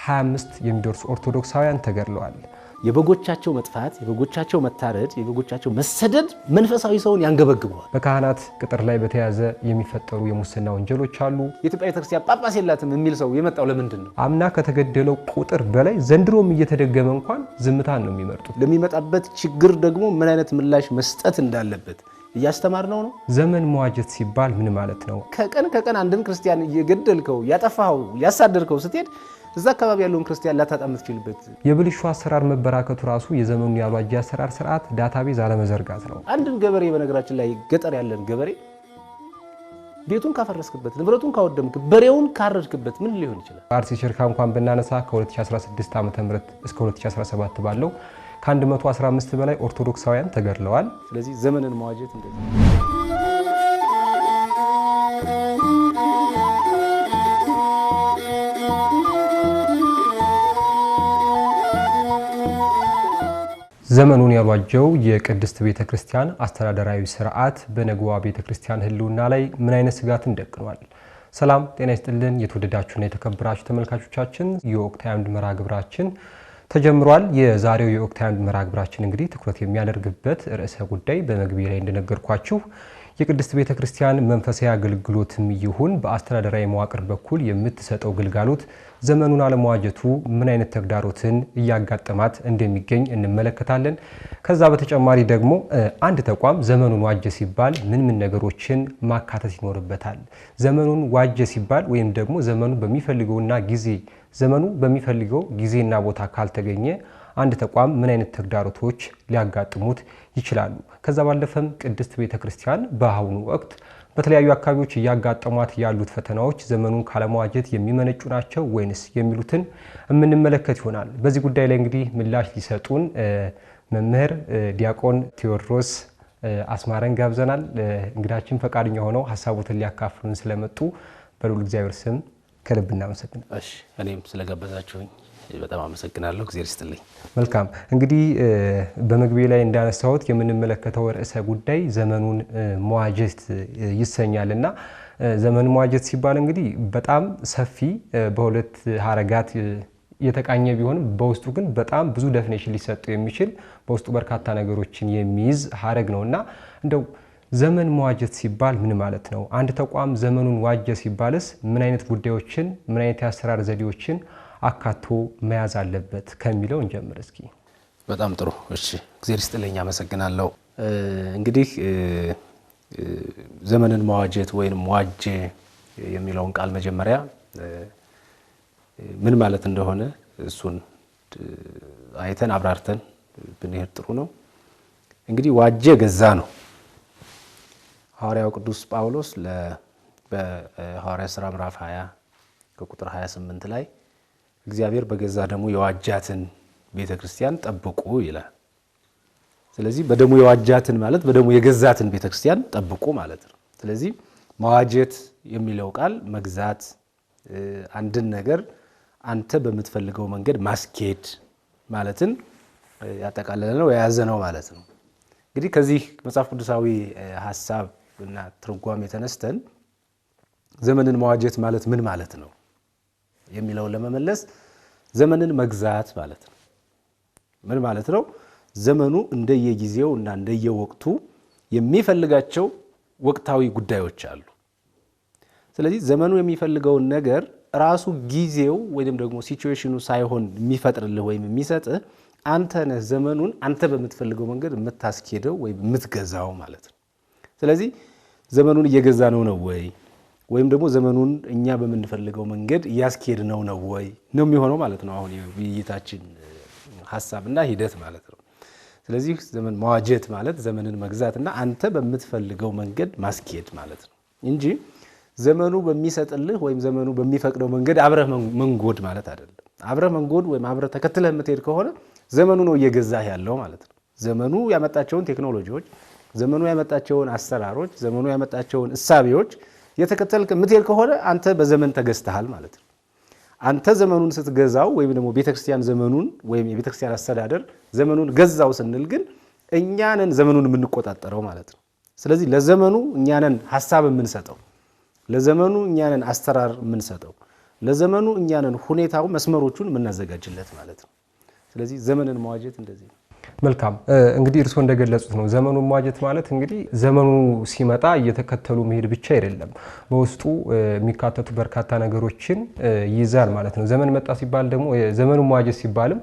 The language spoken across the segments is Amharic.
25 የሚደርሱ ኦርቶዶክሳውያን ተገድለዋል። የበጎቻቸው መጥፋት፣ የበጎቻቸው መታረድ፣ የበጎቻቸው መሰደድ መንፈሳዊ ሰውን ያንገበግበዋል። በካህናት ቅጥር ላይ በተያዘ የሚፈጠሩ የሙስና ወንጀሎች አሉ። የኢትዮጵያ ቤተክርስቲያን ጳጳስ የላትም የሚል ሰው የመጣው ለምንድን ነው? አምና ከተገደለው ቁጥር በላይ ዘንድሮም እየተደገመ እንኳን ዝምታን ነው የሚመርጡት። ለሚመጣበት ችግር ደግሞ ምን አይነት ምላሽ መስጠት እንዳለበት እያስተማርነው ነው። ዘመን መዋጀት ሲባል ምን ማለት ነው? ከቀን አንድን ክርስቲያን እየገደልከው፣ ያጠፋኸው፣ ያሳደርከው ስትሄድ እዛ አካባቢ ያለውን ክርስቲያን ላታጣ የምትችልበት የብልሹ አሰራር መበራከቱ ራሱ የዘመኑን ያልዋጀ አሰራር ስርዓት ዳታቤዝ አለመዘርጋት ነው። አንድን ገበሬ በነገራችን ላይ ገጠር ያለን ገበሬ ቤቱን ካፈረስክበት፣ ንብረቱን ካወደምክ፣ በሬውን ካረድክበት ምን ሊሆን ይችላል? አርሲ ሽርካ እንኳን ብናነሳ ከ2016 ዓ.ም እስከ 2017 ባለው ከ115 በላይ ኦርቶዶክሳውያን ተገድለዋል። ስለዚህ ዘመንን መዋጀት እንደዚህ ዘመኑን ያልዋጀው የቅድስት ቤተክርስቲያን አስተዳደራዊ ስርዓት በነገዋ ቤተክርስቲያን ህልውና ላይ ምን አይነት ስጋትን ደቅኗል? ሰላም ጤና ይስጥልን የተወደዳችሁና የተከበራችሁ ተመልካቾቻችን፣ የወቅታዊ አምድ መርሃ ግብራችን ተጀምሯል። የዛሬው የወቅታዊ አምድ መርሃ ግብራችን እንግዲህ ትኩረት የሚያደርግበት ርዕሰ ጉዳይ በመግቢያ ላይ እንደነገርኳችሁ የቅድስት ቤተክርስቲያን መንፈሳዊ አገልግሎትም ይሁን በአስተዳደራዊ መዋቅር በኩል የምትሰጠው ግልጋሎት ዘመኑን አለመዋጀቱ ምን አይነት ተግዳሮትን እያጋጠማት እንደሚገኝ እንመለከታለን። ከዛ በተጨማሪ ደግሞ አንድ ተቋም ዘመኑን ዋጀ ሲባል ምን ነገሮችን ማካተት ይኖርበታል? ዘመኑን ዋጀ ሲባል ወይም ደግሞ ዘመኑ በሚፈልገው ጊዜና ቦታ ካልተገኘ አንድ ተቋም ምን አይነት ተግዳሮቶች ሊያጋጥሙት ይችላሉ? ከዛ ባለፈም ቅድስት ቤተክርስቲያን በአሁኑ ወቅት በተለያዩ አካባቢዎች እያጋጠሟት ያሉት ፈተናዎች ዘመኑን ካለመዋጀት የሚመነጩ ናቸው ወይንስ የሚሉትን የምንመለከት ይሆናል። በዚህ ጉዳይ ላይ እንግዲህ ምላሽ ሊሰጡን መምህር ዲያቆን ቴዎድሮስ አስማረን ጋብዘናል። እንግዳችን ፈቃደኛ ሆነው ሀሳቦትን ሊያካፍሉን ስለመጡ በልዑል እግዚአብሔር ስም ከልብ እናመሰግናለን። እሺ፣ እኔም ስለጋበዛችሁኝ በጣም አመሰግናለሁ። እግዚአብሔር ይስጥልኝ። መልካም። እንግዲህ በመግቢያ ላይ እንዳነሳሁት የምንመለከተው ርዕሰ ጉዳይ ዘመኑን መዋጀት ይሰኛልና ዘመን መዋጀት ሲባል እንግዲህ በጣም ሰፊ በሁለት ሀረጋት የተቃኘ ቢሆንም በውስጡ ግን በጣም ብዙ ዴፊኒሽን ሊሰጠው የሚችል በውስጡ በርካታ ነገሮችን የሚይዝ ሀረግ ነውና እንደው ዘመን መዋጀት ሲባል ምን ማለት ነው? አንድ ተቋም ዘመኑን ዋጀ ሲባልስ ምን አይነት ጉዳዮችን፣ ምን አይነት የአሰራር ዘዴዎችን አካቶ መያዝ አለበት ከሚለው እንጀምር እስኪ። በጣም ጥሩ። እሺ፣ እግዚአብሔር ይስጥልኝ፣ አመሰግናለሁ። እንግዲህ ዘመንን መዋጀት ወይም ዋጀ የሚለውን ቃል መጀመሪያ ምን ማለት እንደሆነ እሱን አይተን አብራርተን ብንሄድ ጥሩ ነው። እንግዲህ ዋጀ ገዛ ነው። ሐዋርያው ቅዱስ ጳውሎስ በሐዋርያ ሥራ ምዕራፍ 20 ከቁጥር 28 ላይ እግዚአብሔር በገዛ ደሙ የዋጃትን ቤተክርስቲያን ጠብቁ ይላል። ስለዚህ በደሙ የዋጃትን ማለት በደሙ የገዛትን ቤተክርስቲያን ጠብቁ ማለት ነው። ስለዚህ መዋጀት የሚለው ቃል መግዛት፣ አንድን ነገር አንተ በምትፈልገው መንገድ ማስኬድ ማለትን ያጠቃለለ ነው፣ የያዘ ነው ማለት ነው። እንግዲህ ከዚህ መጽሐፍ ቅዱሳዊ ሐሳብ እና ትርጓሜ ተነስተን ዘመንን መዋጀት ማለት ምን ማለት ነው የሚለውን ለመመለስ ዘመንን መግዛት ማለት ነው። ምን ማለት ነው? ዘመኑ እንደየጊዜው እና እንደየወቅቱ የሚፈልጋቸው ወቅታዊ ጉዳዮች አሉ። ስለዚህ ዘመኑ የሚፈልገውን ነገር ራሱ ጊዜው ወይም ደግሞ ሲቹዌሽኑ ሳይሆን የሚፈጥርልህ ወይም የሚሰጥህ አንተ ነህ። ዘመኑን አንተ በምትፈልገው መንገድ የምታስኬደው ወይም የምትገዛው ማለት ነው። ስለዚህ ዘመኑን እየገዛ ነው ወይ ወይም ደግሞ ዘመኑን እኛ በምንፈልገው መንገድ እያስኬድነው ነው ወይ ነው የሚሆነው ማለት ነው። አሁን የውይይታችን ሐሳብና ሂደት ማለት ነው። ስለዚህ ዘመን መዋጀት ማለት ዘመንን መግዛትና አንተ በምትፈልገው መንገድ ማስኬድ ማለት ነው እንጂ ዘመኑ በሚሰጥልህ ወይም ዘመኑ በሚፈቅደው መንገድ አብረህ መንጎድ ማለት አይደለም። አብረህ መንጎድ ወይም አብረህ ተከትለህ የምትሄድ ከሆነ ዘመኑ ነው እየገዛህ ያለው ማለት ነው። ዘመኑ ያመጣቸውን ቴክኖሎጂዎች፣ ዘመኑ ያመጣቸውን አሰራሮች፣ ዘመኑ ያመጣቸውን እሳቤዎች የተከተልክ የምትሄድ ከሆነ አንተ በዘመን ተገዝተሃል ማለት ነው። አንተ ዘመኑን ስትገዛው ወይም ደግሞ ቤተክርስቲያን ዘመኑን ወይም የቤተክርስቲያን አስተዳደር ዘመኑን ገዛው ስንል ግን እኛንን ዘመኑን የምንቆጣጠረው ማለት ነው። ስለዚህ ለዘመኑ እኛንን ሐሳብ የምንሰጠው፣ ለዘመኑ እኛንን አስተራር የምንሰጠው፣ ለዘመኑ እኛ ነን ሁኔታው መስመሮቹን የምናዘጋጅለት ማለት ነው። ስለዚህ ዘመንን መዋጀት እንደዚህ ነው። መልካም እንግዲህ እርስዎ እንደገለጹት ነው ዘመኑን መዋጀት ማለት እንግዲህ ዘመኑ ሲመጣ እየተከተሉ መሄድ ብቻ አይደለም፣ በውስጡ የሚካተቱ በርካታ ነገሮችን ይይዛል ማለት ነው። ዘመን መጣ ሲባል ደግሞ ዘመኑን መዋጀት ሲባልም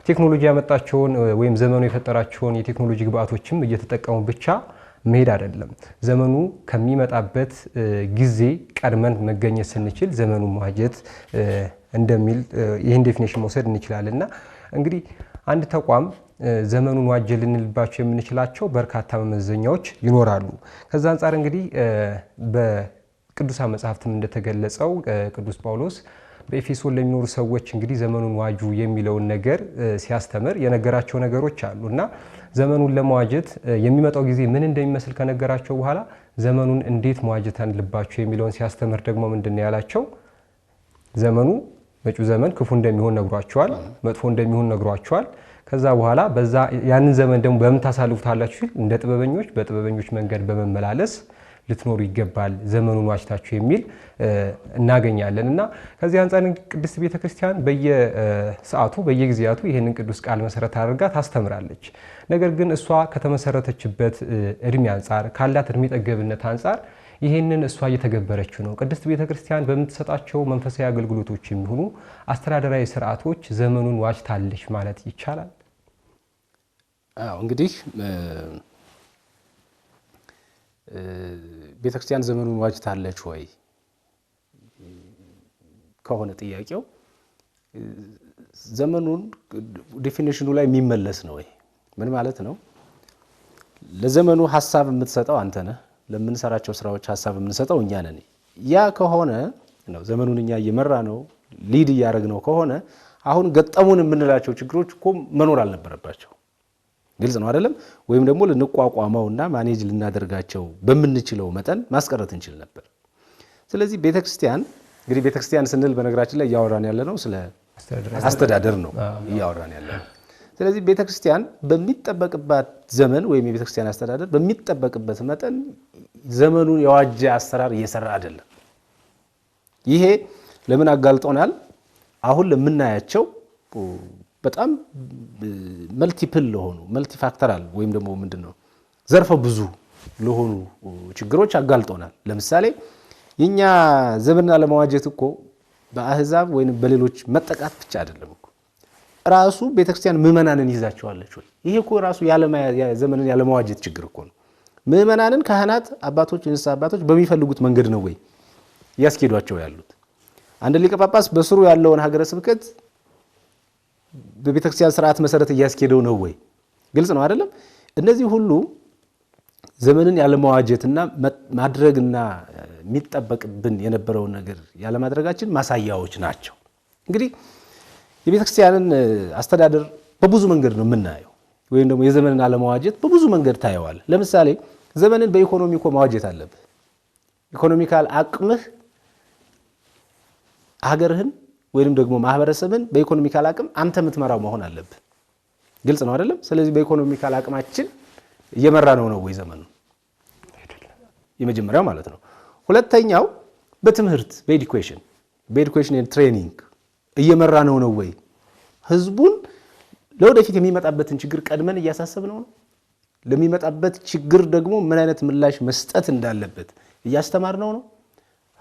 ቴክኖሎጂ ያመጣቸውን ወይም ዘመኑ የፈጠራቸውን የቴክኖሎጂ ግብአቶችም እየተጠቀሙ ብቻ መሄድ አይደለም። ዘመኑ ከሚመጣበት ጊዜ ቀድመን መገኘት ስንችል ዘመኑን መዋጀት እንደሚል ይህን ዴፊኒሽን መውሰድ እንችላለንና እንግዲህ አንድ ተቋም ዘመኑን ዋጀ ልንልባቸው የምንችላቸው በርካታ መመዘኛዎች ይኖራሉ። ከዛ አንፃር እንግዲህ በቅዱሳን መጽሐፍትም እንደተገለጸው ቅዱስ ጳውሎስ በኤፌሶን ለሚኖሩ ሰዎች እንግዲህ ዘመኑን ዋጁ የሚለውን ነገር ሲያስተምር የነገራቸው ነገሮች አሉና ዘመኑን ለመዋጀት የሚመጣው ጊዜ ምን እንደሚመስል ከነገራቸው በኋላ ዘመኑን እንዴት መዋጀት አለባቸው የሚለውን ሲያስተምር ደግሞ ምንድነው ያላቸው? ዘመኑ መጪው ዘመን ክፉ እንደሚሆን ነግሯቸዋል፣ መጥፎ እንደሚሆን ነግሯቸዋል። ከዛ በኋላ በዛ ያንን ዘመን ደግሞ በምን ታሳልፉታላችሁ ሲል እንደ ጥበበኞች በጥበበኞች መንገድ በመመላለስ ልትኖሩ ይገባል ዘመኑን ዋጅታችሁ የሚል እናገኛለን። እና ከዚህ አንፃር ቅድስት ቤተክርስቲያን በየሰዓቱ በየጊዜያቱ ይህንን ቅዱስ ቃል መሰረት አድርጋ ታስተምራለች። ነገር ግን እሷ ከተመሰረተችበት እድሜ አንፃር ካላት እድሜ ጠገብነት አንፃር ይህንን እሷ እየተገበረችው ነው። ቅድስት ቤተክርስቲያን በምትሰጣቸው መንፈሳዊ አገልግሎቶች የሚሆኑ አስተዳደራዊ ስርዓቶች ዘመኑን ዋጅታለች ማለት ይቻላል? እንግዲህ ቤተክርስቲያን ዘመኑን ዋጅታለች ወይ ከሆነ ጥያቄው ዘመኑን ዴፊኒሽኑ ላይ የሚመለስ ነው ወይ? ምን ማለት ነው? ለዘመኑ ሐሳብ የምትሰጠው አንተ ነህ፣ ለምንሰራቸው ስራዎች ሐሳብ የምንሰጠው እኛ ነን። ያ ከሆነ ነው ዘመኑን እኛ እየመራ ነው ሊድ እያደረግ ነው ከሆነ አሁን ገጠሙን የምንላቸው ችግሮች እኮ መኖር አልነበረባቸው። ግልጽ ነው አይደለም? ወይም ደግሞ ልንቋቋመውና ማኔጅ ልናደርጋቸው በምንችለው መጠን ማስቀረት እንችል ነበር። ስለዚህ ቤተክርስቲያን እንግዲህ ቤተክርስቲያን ስንል በነገራችን ላይ እያወራን ያለ ነው ስለ አስተዳደር ነው እያወራን ያለ ነው። ስለዚህ ቤተክርስቲያን በሚጠበቅባት ዘመን ወይም የቤተክርስቲያን አስተዳደር በሚጠበቅበት መጠን ዘመኑን የዋጀ አሰራር እየሰራ አይደለም። ይሄ ለምን አጋልጦናል? አሁን ለምናያቸው በጣም መልቲፕል ለሆኑ መልቲፋክተራል ወይም ደግሞ ምንድነው ዘርፈ ብዙ ለሆኑ ችግሮች አጋልጦናል። ለምሳሌ የኛ ዘመንን አለመዋጀት እኮ በአህዛብ ወይም በሌሎች መጠቃት ብቻ አይደለም እኮ ራሱ ቤተክርስቲያን ምዕመናንን ይዛቸዋለች ወይ? ይሄ እኮ ራሱ ዘመንን ያለመዋጀት ችግር እኮ ነው። ምዕመናንን ካህናት፣ አባቶች፣ የንስሐ አባቶች በሚፈልጉት መንገድ ነው ወይ ያስኬዷቸው ያሉት? አንድ ሊቀ ጳጳስ በስሩ ያለውን ሀገረ ስብከት በቤተክርስቲያን ስርዓት መሰረት እያስኬደው ነው ወይ? ግልጽ ነው አይደለም? እነዚህ ሁሉ ዘመንን ያለመዋጀትና ማድረግና የሚጠበቅብን የነበረውን ነገር ያለማድረጋችን ማሳያዎች ናቸው። እንግዲህ የቤተክርስቲያንን አስተዳደር በብዙ መንገድ ነው የምናየው፣ ወይም ደግሞ የዘመንን አለመዋጀት በብዙ መንገድ ታየዋል። ለምሳሌ ዘመንን በኢኮኖሚ እኮ መዋጀት አለብህ። ኢኮኖሚካል አቅምህ ሀገርህን ወይም ደግሞ ማህበረሰብን በኢኮኖሚካል አቅም አንተ የምትመራው መሆን አለብህ። ግልጽ ነው አይደለም? ስለዚህ በኢኮኖሚካል አቅማችን እየመራ ነው ወይ ዘመኑ? የመጀመሪያው ማለት ነው። ሁለተኛው በትምህርት በኤዱኬሽን ኤንድ ትሬኒንግ እየመራ ነው ወይ? ህዝቡን ለወደፊት የሚመጣበትን ችግር ቀድመን እያሳሰብነው ነው? ለሚመጣበት ችግር ደግሞ ምን አይነት ምላሽ መስጠት እንዳለበት እያስተማርነው ነው?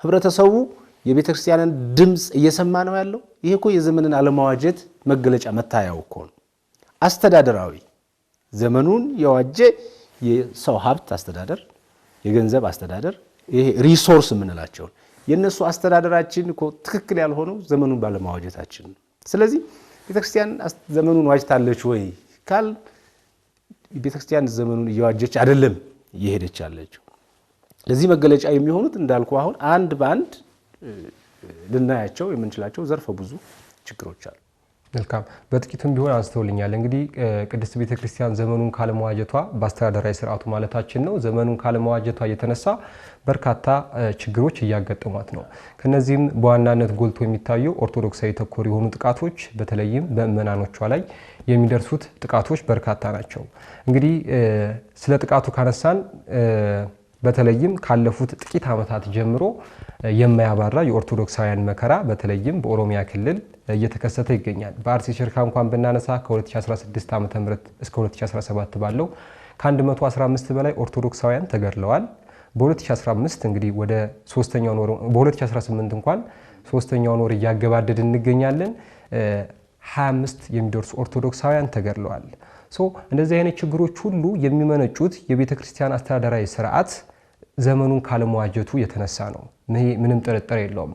ህብረተሰቡ የቤተክርስቲያንን ድምጽ እየሰማ ነው ያለው? ይሄ እኮ የዘመንን አለመዋጀት መገለጫ መታያው እኮ ነው። አስተዳደራዊ ዘመኑን የዋጀ የሰው ሀብት አስተዳደር፣ የገንዘብ አስተዳደር፣ ይሄ ሪሶርስ የምንላቸው የነሱ አስተዳደራችን እኮ ትክክል ያልሆነው ዘመኑን ባለማዋጀታችን ነው። ስለዚህ ቤተክርስቲያን ዘመኑን ዋጅታለች ወይ ካል ቤተክርስቲያን ዘመኑን እየዋጀች አይደለም እየሄደች ያለችው። ለዚህ መገለጫ የሚሆኑት እንዳልኩ አሁን አንድ በአንድ ልናያቸው የምንችላቸው ዘርፈ ብዙ ችግሮች አሉ። መልካም በጥቂቱም ቢሆን አንስተውልኛል። እንግዲህ ቅድስት ቤተክርስቲያን ዘመኑን ካለመዋጀቷ በአስተዳደራዊ ስርዓቱ ማለታችን ነው ዘመኑን ካለመዋጀቷ የተነሳ በርካታ ችግሮች እያጋጠሟት ነው። ከነዚህም በዋናነት ጎልቶ የሚታየው ኦርቶዶክሳዊ ተኮር የሆኑ ጥቃቶች በተለይም በምዕመናኖቿ ላይ የሚደርሱት ጥቃቶች በርካታ ናቸው። እንግዲህ ስለ ጥቃቱ ካነሳን በተለይም ካለፉት ጥቂት ዓመታት ጀምሮ የማያባራ የኦርቶዶክሳውያን መከራ በተለይም በኦሮሚያ ክልል እየተከሰተ ይገኛል። በአርሲ ሽርካ እንኳን ብናነሳ ከ2016 ዓ.ም እስከ 2017 ባለው ከ115 በላይ ኦርቶዶክሳውያን ተገድለዋል። በ2015 እንግዲህ ወደ 3ኛው ወር በ2018 እንኳን 3ኛው ወር እያገባደድ እንገኛለን 25 የሚደርሱ ኦርቶዶክሳውያን ተገድለዋል። እንደዚህ አይነት ችግሮች ሁሉ የሚመነጩት የቤተክርስቲያን አስተዳደራዊ ስርዓት ዘመኑን ካለመዋጀቱ የተነሳ ነው። ምንም ጥርጥር የለውም።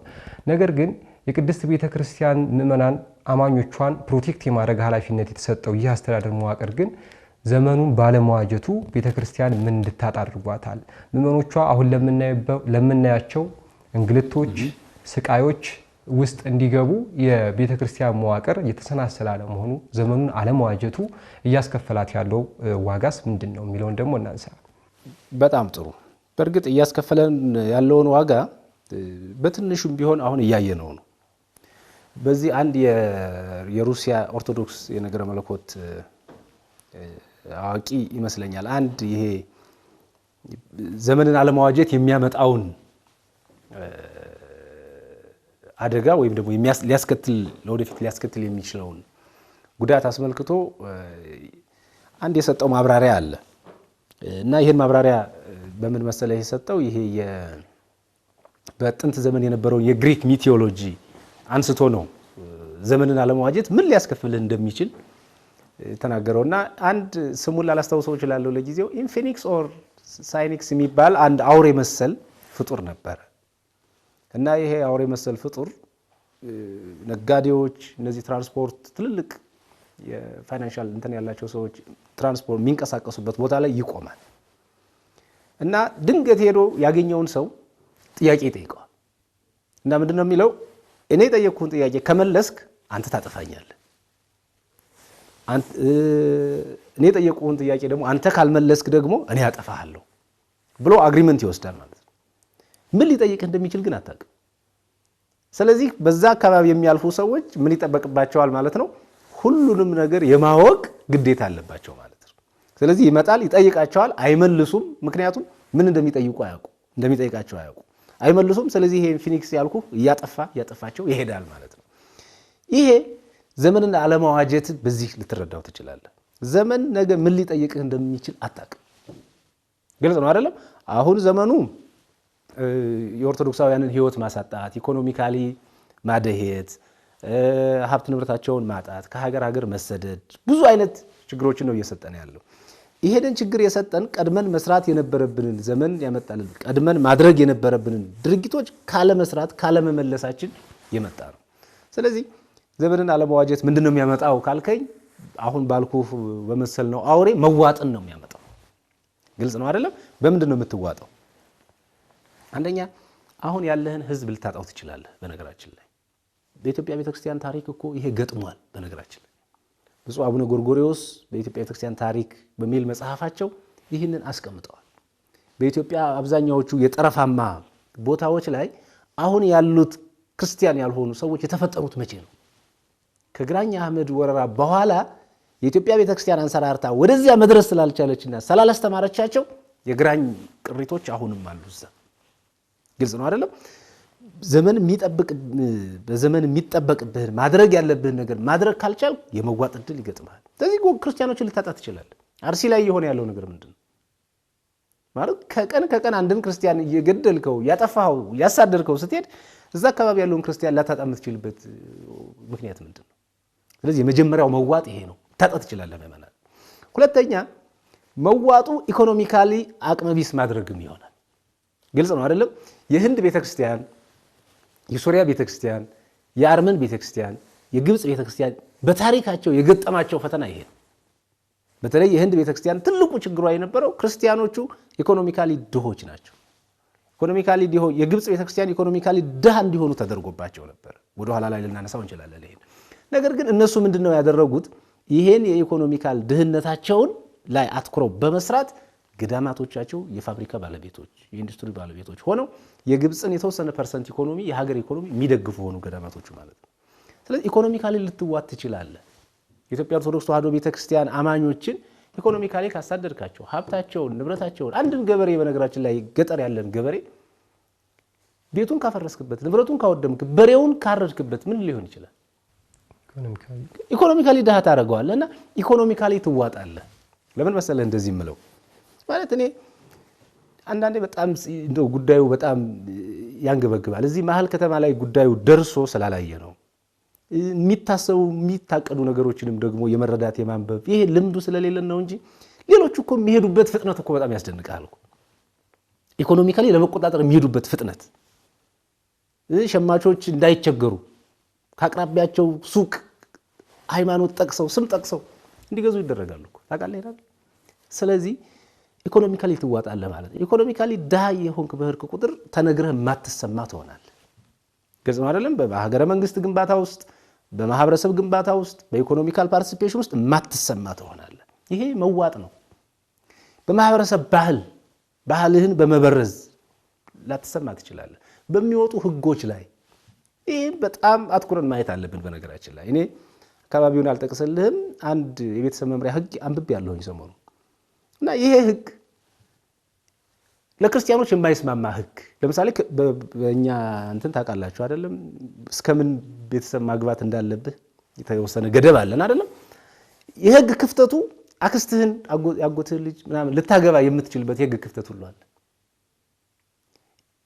ነገር ግን የቅድስት ቤተክርስቲያን ምእመናን አማኞቿን ፕሮቴክት የማድረግ ኃላፊነት የተሰጠው ይህ አስተዳደር መዋቅር ግን ዘመኑን ባለመዋጀቱ ቤተክርስቲያን ምን እንድታጣ አድርጓታል። ምእመኖቿ አሁን ለምናያቸው እንግልቶች፣ ስቃዮች ውስጥ እንዲገቡ የቤተክርስቲያን መዋቅር የተሰናሰለ አለመሆኑ ዘመኑን አለመዋጀቱ እያስከፈላት ያለው ዋጋስ ምንድነው የሚለውን ደግሞ እናንሳ። በጣም ጥሩ። በእርግጥ እያስከፈለን ያለውን ዋጋ በትንሹም ቢሆን አሁን እያየነው ነው። በዚህ አንድ የሩሲያ ኦርቶዶክስ የነገረ መለኮት አዋቂ ይመስለኛል አንድ ይሄ ዘመንን አለመዋጀት የሚያመጣውን አደጋ ወይም ደግሞ ለወደፊት ሊያስከትል የሚችለውን ጉዳት አስመልክቶ አንድ የሰጠው ማብራሪያ አለ እና ይሄን ማብራሪያ በምን መሰለ የሰጠው ይሄ በጥንት ዘመን የነበረው የግሪክ ሚቲዮሎጂ አንስቶ ነው ዘመንን አለመዋጀት ምን ሊያስከፍል እንደሚችል ተናገረውና አንድ ስሙን ላላስታውሰው ይችላል ለጊዜው ኢንፊኒክስ ኦር ሳይኒክስ የሚባል አንድ አውሬ መሰል ፍጡር ነበር እና ይሄ አውሬ መሰል ፍጡር ነጋዴዎች እነዚህ ትራንስፖርት ትልልቅ የፋይናንሻል እንትን ያላቸው ሰዎች ትራንስፖርት የሚንቀሳቀሱበት ቦታ ላይ ይቆማል እና ድንገት ሄዶ ያገኘውን ሰው ጥያቄ ይጠይቀዋል እና ምንድነው የሚለው እኔ ጠየቅኩን ጥያቄ ከመለስክ አንተ ታጠፋኛለህ እኔ ጠየቅኩን ጥያቄ ደግሞ አንተ ካልመለስክ ደግሞ እኔ አጠፋሃለሁ ብሎ አግሪመንት ይወስዳል ማለት ነው። ምን ሊጠይቅ እንደሚችል ግን አታውቅም። ስለዚህ በዛ አካባቢ የሚያልፉ ሰዎች ምን ይጠበቅባቸዋል ማለት ነው? ሁሉንም ነገር የማወቅ ግዴታ አለባቸው ማለት ነው። ስለዚህ ይመጣል፣ ይጠይቃቸዋል፣ አይመልሱም። ምክንያቱም ምን እንደሚጠይቃቸው አያውቁ፣ አይመልሱም። ስለዚህ ይሄ ፊኒክስ ያልኩ እያጠፋቸው ይሄዳል ማለት ነው። ይሄ ዘመንን አለማዋጀት በዚህ ልትረዳው ትችላለህ። ዘመን ነገ ምን ሊጠይቅህ እንደሚችል አታውቅም። ግልጽ ነው አይደለም? አሁን ዘመኑ የኦርቶዶክሳውያንን ሕይወት ማሳጣት፣ ኢኮኖሚካሊ ማደሄት፣ ሀብት ንብረታቸውን ማጣት፣ ከሀገር መሰደድ፣ ብዙ አይነት ችግሮችን ነው እየሰጠን ያለው። ይሄንን ችግር የሰጠን ቀድመን መስራት የነበረብንን ዘመን ያመጣልን ቀድመን ማድረግ የነበረብንን ድርጊቶች ካለመስራት ካለመመለሳችን የመጣ ነው። ስለዚህ ዘመንን አለመዋጀት ምንድነው የሚያመጣው ካልከኝ አሁን ባልኩ በመሰል ነው አውሬ መዋጥን ነው የሚያመጣው። ግልጽ ነው አይደለም? በምንድነው የምትዋጠው? አንደኛ አሁን ያለህን ህዝብ ልታጣው ትችላለህ። በነገራችን ላይ በኢትዮጵያ ቤተክርስቲያን ታሪክ እኮ ይሄ ገጥሟል። በነገራችን ላይ ብፁዕ አቡነ ጎርጎርዮስ በኢትዮጵያ ቤተክርስቲያን ታሪክ በሚል መጽሐፋቸው ይህንን አስቀምጠዋል። በኢትዮጵያ አብዛኛዎቹ የጠረፋማ ቦታዎች ላይ አሁን ያሉት ክርስቲያን ያልሆኑ ሰዎች የተፈጠሩት መቼ ነው? ከግራኝ አህመድ ወረራ በኋላ የኢትዮጵያ ቤተክርስቲያን አንሰራርታ ወደዚያ መድረስ ስላልቻለችና ስላላስተማረቻቸው የግራኝ ቅሪቶች አሁንም አሉ እዛ። ግልጽ ነው አይደለም? በዘመን የሚጠበቅብህን ማድረግ ያለብህን ነገር ማድረግ ካልቻል የመዋጥ ዕድል ይገጥማል። ስለዚህ ክርስቲያኖችን ልታጣ ትችላለህ። አርሲ ላይ የሆነ ያለው ነገር ምንድነው ማለት? ከቀን አንድን ክርስቲያን እየገደልከው ያጠፋው ያሳደርከው ስትሄድ እዛ አካባቢ ያለውን ክርስቲያን ላታጣ የምትችልበት ምክንያት ምንድነው? ስለዚህ የመጀመሪያው መዋጥ ይሄ ነው። ታጣ ትችላለህ ምእመናን። ሁለተኛ መዋጡ ኢኮኖሚካሊ አቅመቢስ ማድረግም ይሆናል። ግልጽ ነው አይደለም? የህንድ ቤተክርስቲያን፣ የሶሪያ ቤተክርስቲያን፣ የአርመን ቤተክርስቲያን፣ የግብጽ ቤተክርስቲያን በታሪካቸው የገጠማቸው ፈተና ይሄ ነው። በተለይ የህንድ ቤተክርስቲያን ትልቁ ችግሯ የነበረው ክርስቲያኖቹ ኢኮኖሚካሊ ድሆች ናቸው። ኢኮኖሚካሊ ድሆ የግብጽ ቤተክርስቲያን ኢኮኖሚካሊ ድሃ እንዲሆኑ ተደርጎባቸው ነበር። ወደ ኋላ ላይ ልናነሳው እንችላለን ይሄን። ነገር ግን እነሱ ምንድነው ያደረጉት? ይሄን የኢኮኖሚካል ድህነታቸውን ላይ አትኩረው በመስራት ገዳማቶቻቸው የፋብሪካ ባለቤቶች፣ የኢንዱስትሪ ባለቤቶች ሆነው የግብጽን የተወሰነ ፐርሰንት ኢኮኖሚ የሀገር ኢኮኖሚ የሚደግፉ ሆኑ ገዳማቶቹ ማለት ነው። ስለዚህ ኢኮኖሚካሊ ልትዋት ትችላለህ። የኢትዮጵያ ኦርቶዶክስ ተዋሕዶ ቤተክርስቲያን አማኞችን ኢኮኖሚካሊ ካሳደድካቸው ሀብታቸውን ንብረታቸውን አንድን ገበሬ በነገራችን ላይ ገጠር ያለን ገበሬ ቤቱን ካፈረስክበት ንብረቱን ካወደምክ በሬውን ካረድክበት ምን ሊሆን ይችላል? ኢኮኖሚካሊ ድሃ ታደርገዋለህ እና ኢኮኖሚካሊ ትዋጣለህ። ለምን መሰለህ እንደዚህ የምለው ማለት እኔ አንዳንዴ በጣም እንደው ጉዳዩ በጣም ያንገበግባል። እዚህ መሀል ከተማ ላይ ጉዳዩ ደርሶ ስላላየ ነው የሚታሰቡ የሚታቀዱ ነገሮችንም ደግሞ የመረዳት የማንበብ ይሄ ልምዱ ስለሌለን ነው እንጂ ሌሎቹ እኮ የሚሄዱበት ፍጥነት እኮ በጣም ያስደንቃል እኮ ኢኮኖሚካሊ ለመቆጣጠር የሚሄዱበት ፍጥነት ሸማቾች እንዳይቸገሩ ከአቅራቢያቸው ሱቅ ሃይማኖት ጠቅሰው ስም ጠቅሰው እንዲገዙ ይደረጋሉ እኮ ታውቃለህ አይደል? ስለዚህ ኢኮኖሚካሊ ትዋጣለህ ማለት ነው። ኢኮኖሚካሊ ድሃ የሆንክ በህርክ ቁጥር ተነግረህ ማትሰማ ትሆናለህ። ግልጽ ነው አይደለም? በሀገረ መንግስት ግንባታ ውስጥ በማህበረሰብ ግንባታ ውስጥ በኢኮኖሚካል ፓርቲሲፔሽን ውስጥ ማትሰማ ትሆናለህ። ይሄ መዋጥ ነው። በማህበረሰብ ባህልህን በመበረዝ ላትሰማ ትችላለህ። በሚወጡ ህጎች ላይ ይሄ በጣም አትኩረን ማየት አለብን። በነገራችን ላይ እኔ አካባቢውን አልጠቅስልህም አንድ የቤተሰብ መምሪያ ህግ አንብቤ ያለሁኝ ሰሞኑ እና ይሄ ህግ ለክርስቲያኖች የማይስማማ ህግ ለምሳሌ በእኛ እንትን ታውቃላችሁ አይደለም? እስከምን ቤተሰብ ማግባት እንዳለብህ የተወሰነ ገደብ አለን አይደለም? የህግ ክፍተቱ አክስትህን ያጎትህን ልጅ ምናምን ልታገባ የምትችልበት የህግ ክፍተት ሁሉ አለ።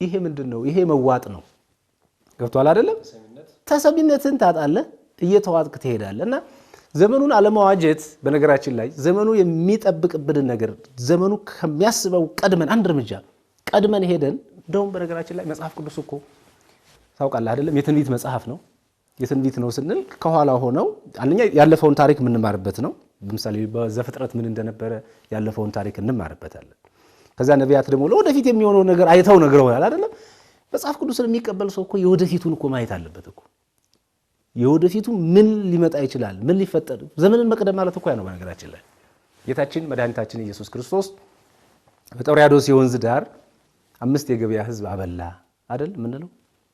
ይሄ ምንድነው? ይሄ መዋጥ ነው። ገብቷል አይደለም? ተሰሚነትን ታጣለህ፣ እየተዋጥክ ትሄዳለህ እና ዘመኑን አለማዋጀት በነገራችን ላይ ዘመኑ የሚጠብቅብን ነገር ዘመኑ ከሚያስበው ቀድመን አንድ እርምጃ ቀድመን ሄደን እንደውም በነገራችን ላይ መጽሐፍ ቅዱስ እኮ ታውቃለህ አይደለም? የትንቢት መጽሐፍ ነው። የትንቢት ነው ስንል ከኋላ ሆነው አንደኛ ያለፈውን ታሪክ የምንማርበት ነው። ለምሳሌ በዘፍጥረት ምን እንደነበረ ያለፈውን ታሪክ እንማርበታለን። ከዛ ነቢያት ደግሞ ለወደፊት የሚሆነው ነገር አይተው ነግረውናል አይደለም? መጽሐፍ ቅዱስን የሚቀበል ሰው እኮ የወደፊቱን እኮ ማየት አለበት እኮ። የወደፊቱ ምን ሊመጣ ይችላል? ምን ሊፈጠር? ዘመንን መቅደም ማለት እኮ ያ ነው። በነገራችን ላይ ጌታችን መድኃኒታችን ኢየሱስ ክርስቶስ በጠብርያዶስ የወንዝ ዳር 5 የገበያ ህዝብ አበላ አይደል? ምንለው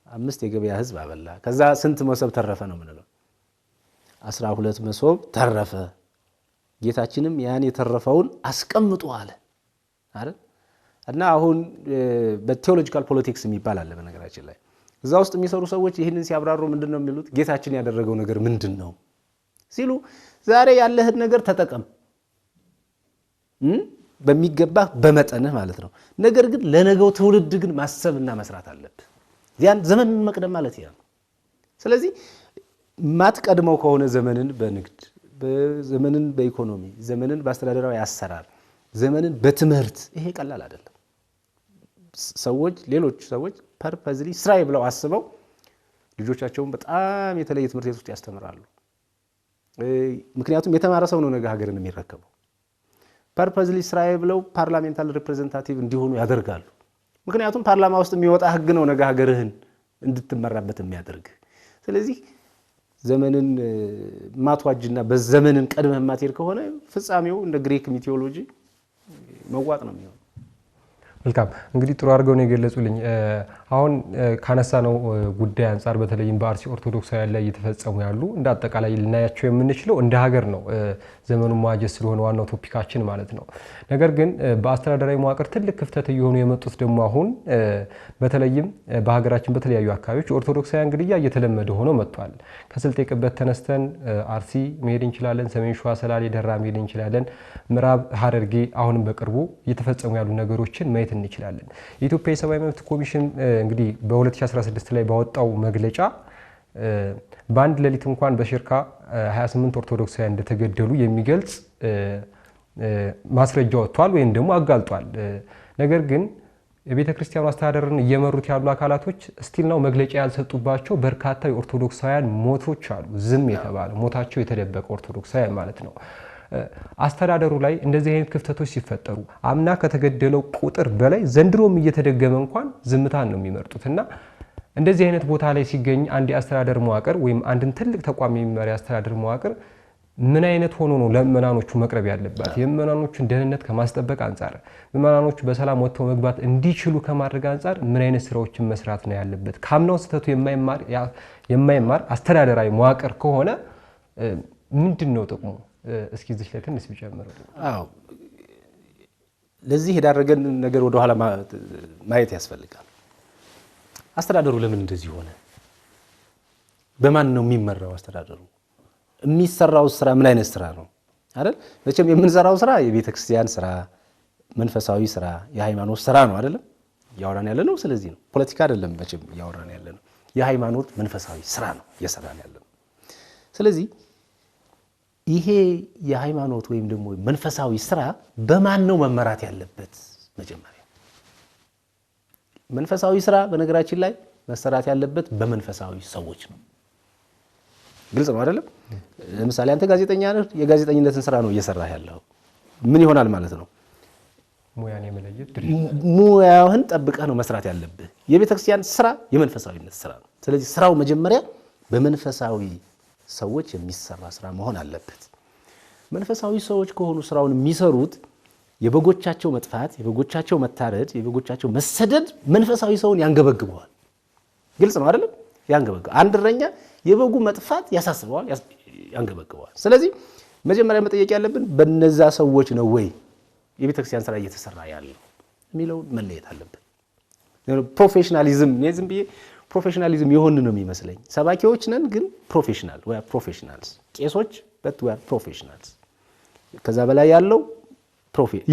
5 የገበያ ህዝብ አበላ። ከዛ ስንት መሶብ ተረፈ ነው ምንለው? 12 መሶብ ተረፈ። ጌታችንም ያን የተረፈውን አስቀምጡ አለ አይደል? እና አሁን በቴዎሎጂካል ፖለቲክስ የሚባል አለ በነገራችን ላይ እዛ ውስጥ የሚሰሩ ሰዎች ይህንን ሲያብራሩ ምንድነው የሚሉት? ጌታችን ያደረገው ነገር ምንድነው ሲሉ ዛሬ ያለህን ነገር ተጠቀም በሚገባ በመጠንህ ማለት ነው። ነገር ግን ለነገው ትውልድ ግን ማሰብና መስራት አለብህ። ያን ዘመንን መቅደም ማለት ያ ነው። ስለዚህ ማትቀድመው ከሆነ ዘመንን በንግድ ዘመንን በኢኮኖሚ ዘመንን በአስተዳደራዊ አሰራር ዘመንን በትምህርት ይሄ ቀላል አይደለም። ሌሎች ሰዎች ፐርፐዝሊ ስራዬ ብለው አስበው ልጆቻቸውን በጣም የተለየ ትምህርት ቤት ውስጥ ያስተምራሉ። ምክንያቱም የተማረ ሰው ነው ነገ ሀገርን የሚረከበው። ፐርፐዝሊ ስራዬ ብለው ፓርላሜንታል ሪፕሬዘንታቲቭ እንዲሆኑ ያደርጋሉ። ምክንያቱም ፓርላማ ውስጥ የሚወጣ ህግ ነው ነገ ሀገርህን እንድትመራበት የሚያደርግ። ስለዚህ ዘመንን ማትዋጅና በዘመንን ቀድመህ ማትሄድ ከሆነ ፍጻሜው እንደ ግሪክ ሚቲዮሎጂ መዋጥ ነው የሚሆነው። መልካም እንግዲህ ጥሩ አድርገው ነው የገለጹልኝ። አሁን ካነሳ ነው ጉዳይ አንፃር በተለይም በአርሲ ኦርቶዶክሳውያን ላይ እየተፈጸሙ ያሉ እንደ አጠቃላይ ልናያቸው የምንችለው እንደ ሀገር ነው ዘመኑን ማጀት ስለሆነ ዋናው ቶፒካችን ማለት ነው። ነገር ግን በአስተዳደራዊ መዋቅር ትልቅ ክፍተት እየሆኑ የመጡት ደግሞ አሁን በተለይም በሀገራችን በተለያዩ አካባቢዎች ኦርቶዶክሳውያን ግድያ እየተለመደ ሆኖ መጥቷል። ከስልጤ ቅበት ተነስተን አርሲ መሄድ እንችላለን፣ ሰሜን ሸዋ ሰላሌ ደራ መሄድ እንችላለን፣ ምዕራብ ሐረርጌ አሁንም በቅርቡ እየተፈጸሙ ያሉ ነገሮችን ማየት እንችላለን። የኢትዮጵያ የሰብአዊ መብት ኮሚሽን እንግዲህ በ2016 ላይ ባወጣው መግለጫ በአንድ ሌሊት እንኳን በሽርካ 28 ኦርቶዶክሳውያን እንደተገደሉ የሚገልጽ ማስረጃ ወጥቷል ወይም ደግሞ አጋልጧል። ነገር ግን የቤተ ክርስቲያኑ አስተዳደርን እየመሩት ያሉ አካላቶች ስቲል ነው መግለጫ ያልሰጡባቸው በርካታ የኦርቶዶክሳውያን ሞቶች አሉ። ዝም የተባለ ሞታቸው የተደበቀ ኦርቶዶክሳውያን ማለት ነው። አስተዳደሩ ላይ እንደዚህ አይነት ክፍተቶች ሲፈጠሩ አምና ከተገደለው ቁጥር በላይ ዘንድሮም እየተደገመ እንኳን ዝምታን ነው የሚመርጡት እና እንደዚህ አይነት ቦታ ላይ ሲገኝ አንድ የአስተዳደር መዋቅር ወይም አንድን ትልቅ ተቋም የሚመራ የአስተዳደር መዋቅር ምን አይነት ሆኖ ነው ለምእመናኖቹ መቅረብ ያለበት? የምእመናኖቹን ደህንነት ከማስጠበቅ አንጻር ምእመናኖቹ በሰላም ወጥተው መግባት እንዲችሉ ከማድረግ አንጻር ምን አይነት ስራዎችን መስራት ነው ያለበት? ካምናው ስህተቱ የማይማር አስተዳደራዊ መዋቅር ከሆነ ምንድን ነው ጥቅሙ? እስኪ እዚህ ላይ ትንሽ ቢጨምሩ። አዎ ለዚህ የዳረገን ነገር ወደ ኋላ ማየት ያስፈልጋል። አስተዳደሩ ለምን እንደዚህ ሆነ? በማን ነው የሚመራው አስተዳደሩ? የሚሰራው ስራ ምን አይነት ስራ ነው አይደል? መቼም የምንሰራው ስራ የቤተ ክርስቲያን ስራ፣ መንፈሳዊ ስራ፣ የሃይማኖት ስራ ነው አይደለም እያወራን ያለ ነው። ስለዚህ ነው ፖለቲካ አይደለም መቼም እያወራን ያለ ነው። የሃይማኖት መንፈሳዊ ስራ ነው እየሰራን ያለ ነው። ስለዚህ ይሄ የሃይማኖት ወይም ደግሞ መንፈሳዊ ስራ በማን ነው መመራት ያለበት? መጀመሪያ መንፈሳዊ ስራ በነገራችን ላይ መሰራት ያለበት በመንፈሳዊ ሰዎች ነው። ግልጽ ነው አይደለም? ለምሳሌ አንተ ጋዜጠኛ ነህ፣ የጋዜጠኝነትን ስራ ነው እየሰራህ ያለው። ምን ይሆናል ማለት ነው? ሙያን የመለየት ሙያህን ጠብቀህ ነው መስራት ያለብህ። የቤተክርስቲያን ስራ የመንፈሳዊነት ስራ ነው። ስለዚህ ስራው መጀመሪያ በመንፈሳዊ ሰዎች የሚሰራ ስራ መሆን አለበት። መንፈሳዊ ሰዎች ከሆኑ ስራውን የሚሰሩት የበጎቻቸው መጥፋት፣ የበጎቻቸው መታረድ፣ የበጎቻቸው መሰደድ መንፈሳዊ ሰውን ያንገበግበዋል። ግልጽ ነው አይደለም? ያንገበግበዋል። አንድ እረኛ የበጉ መጥፋት ያሳስበዋል፣ ያንገበግበዋል። ስለዚህ መጀመሪያ መጠየቅ ያለብን በነዛ ሰዎች ነው ወይ የቤተክርስቲያን ስራ እየተሰራ ያለው የሚለውን መለየት አለብን። ፕሮፌሽናሊዝም እኔ ዝም ብዬ ፕሮፌሽናሊዝም የሆን ነው የሚመስለኝ። ሰባኪዎች ነን ግን ፕሮፌሽናልስ፣ ቄሶች ፕሮፌሽናልስ፣ ከዛ በላይ ያለው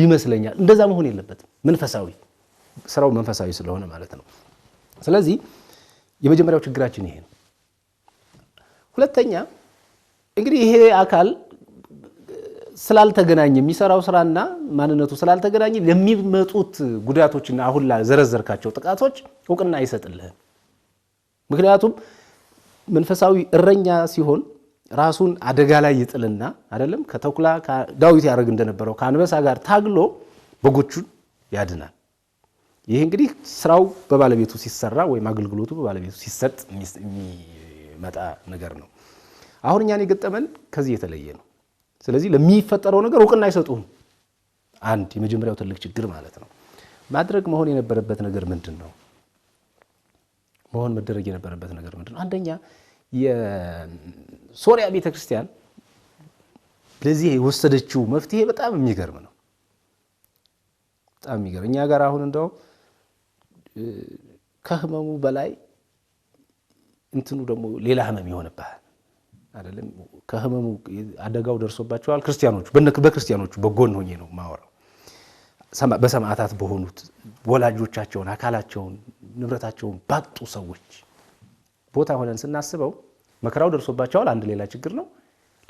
ይመስለኛል። እንደዛ መሆን የለበትም። መንፈሳዊ ስራው መንፈሳዊ ስለሆነ ማለት ነው። ስለዚህ የመጀመሪያው ችግራችን ይሄ ነው። ሁለተኛ እንግዲህ ይሄ አካል ስላልተገናኘ የሚሰራው ስራና ማንነቱ ስላልተገናኘ ለሚመጡት ጉዳቶችና አሁን ላይ ዘረዘርካቸው ጥቃቶች እውቅና አይሰጥልህም። ምክንያቱም መንፈሳዊ እረኛ ሲሆን ራሱን አደጋ ላይ ይጥልና አይደለም ከተኩላ ዳዊት ያደርግ እንደነበረው ከአንበሳ ጋር ታግሎ በጎቹን ያድናል። ይሄ እንግዲህ ስራው በባለቤቱ ሲሰራ ወይም አገልግሎቱ በባለቤቱ ሲሰጥ የሚመጣ ነገር ነው። አሁን እኛን የገጠመን ከዚህ የተለየ ነው። ስለዚህ ለሚፈጠረው ነገር እውቅና አይሰጡም። አንድ የመጀመሪያው ትልቅ ችግር ማለት ነው። ማድረግ መሆን የነበረበት ነገር ምንድን ነው? መደረግ የነበረበት ነገር ምንድን ነው? አንደኛ የሶሪያ ቤተክርስቲያን ለዚህ የወሰደችው መፍትሄ በጣም የሚገርም ነው። በጣም የሚገርም። እኛ ጋር አሁን እንደው ከህመሙ በላይ እንትኑ ደግሞ ሌላ ህመም ይሆንብሃል አይደለም? ከህመሙ አደጋው ደርሶባቸዋል ክርስቲያኖቹ። በክርስቲያኖቹ በጎን ሆኜ ነው ማወራው። በሰማዕታት በሆኑት ወላጆቻቸውን፣ አካላቸውን፣ ንብረታቸውን ባጡ ሰዎች ቦታ ሆነን ስናስበው መከራው ደርሶባቸዋል። አንድ ሌላ ችግር ነው።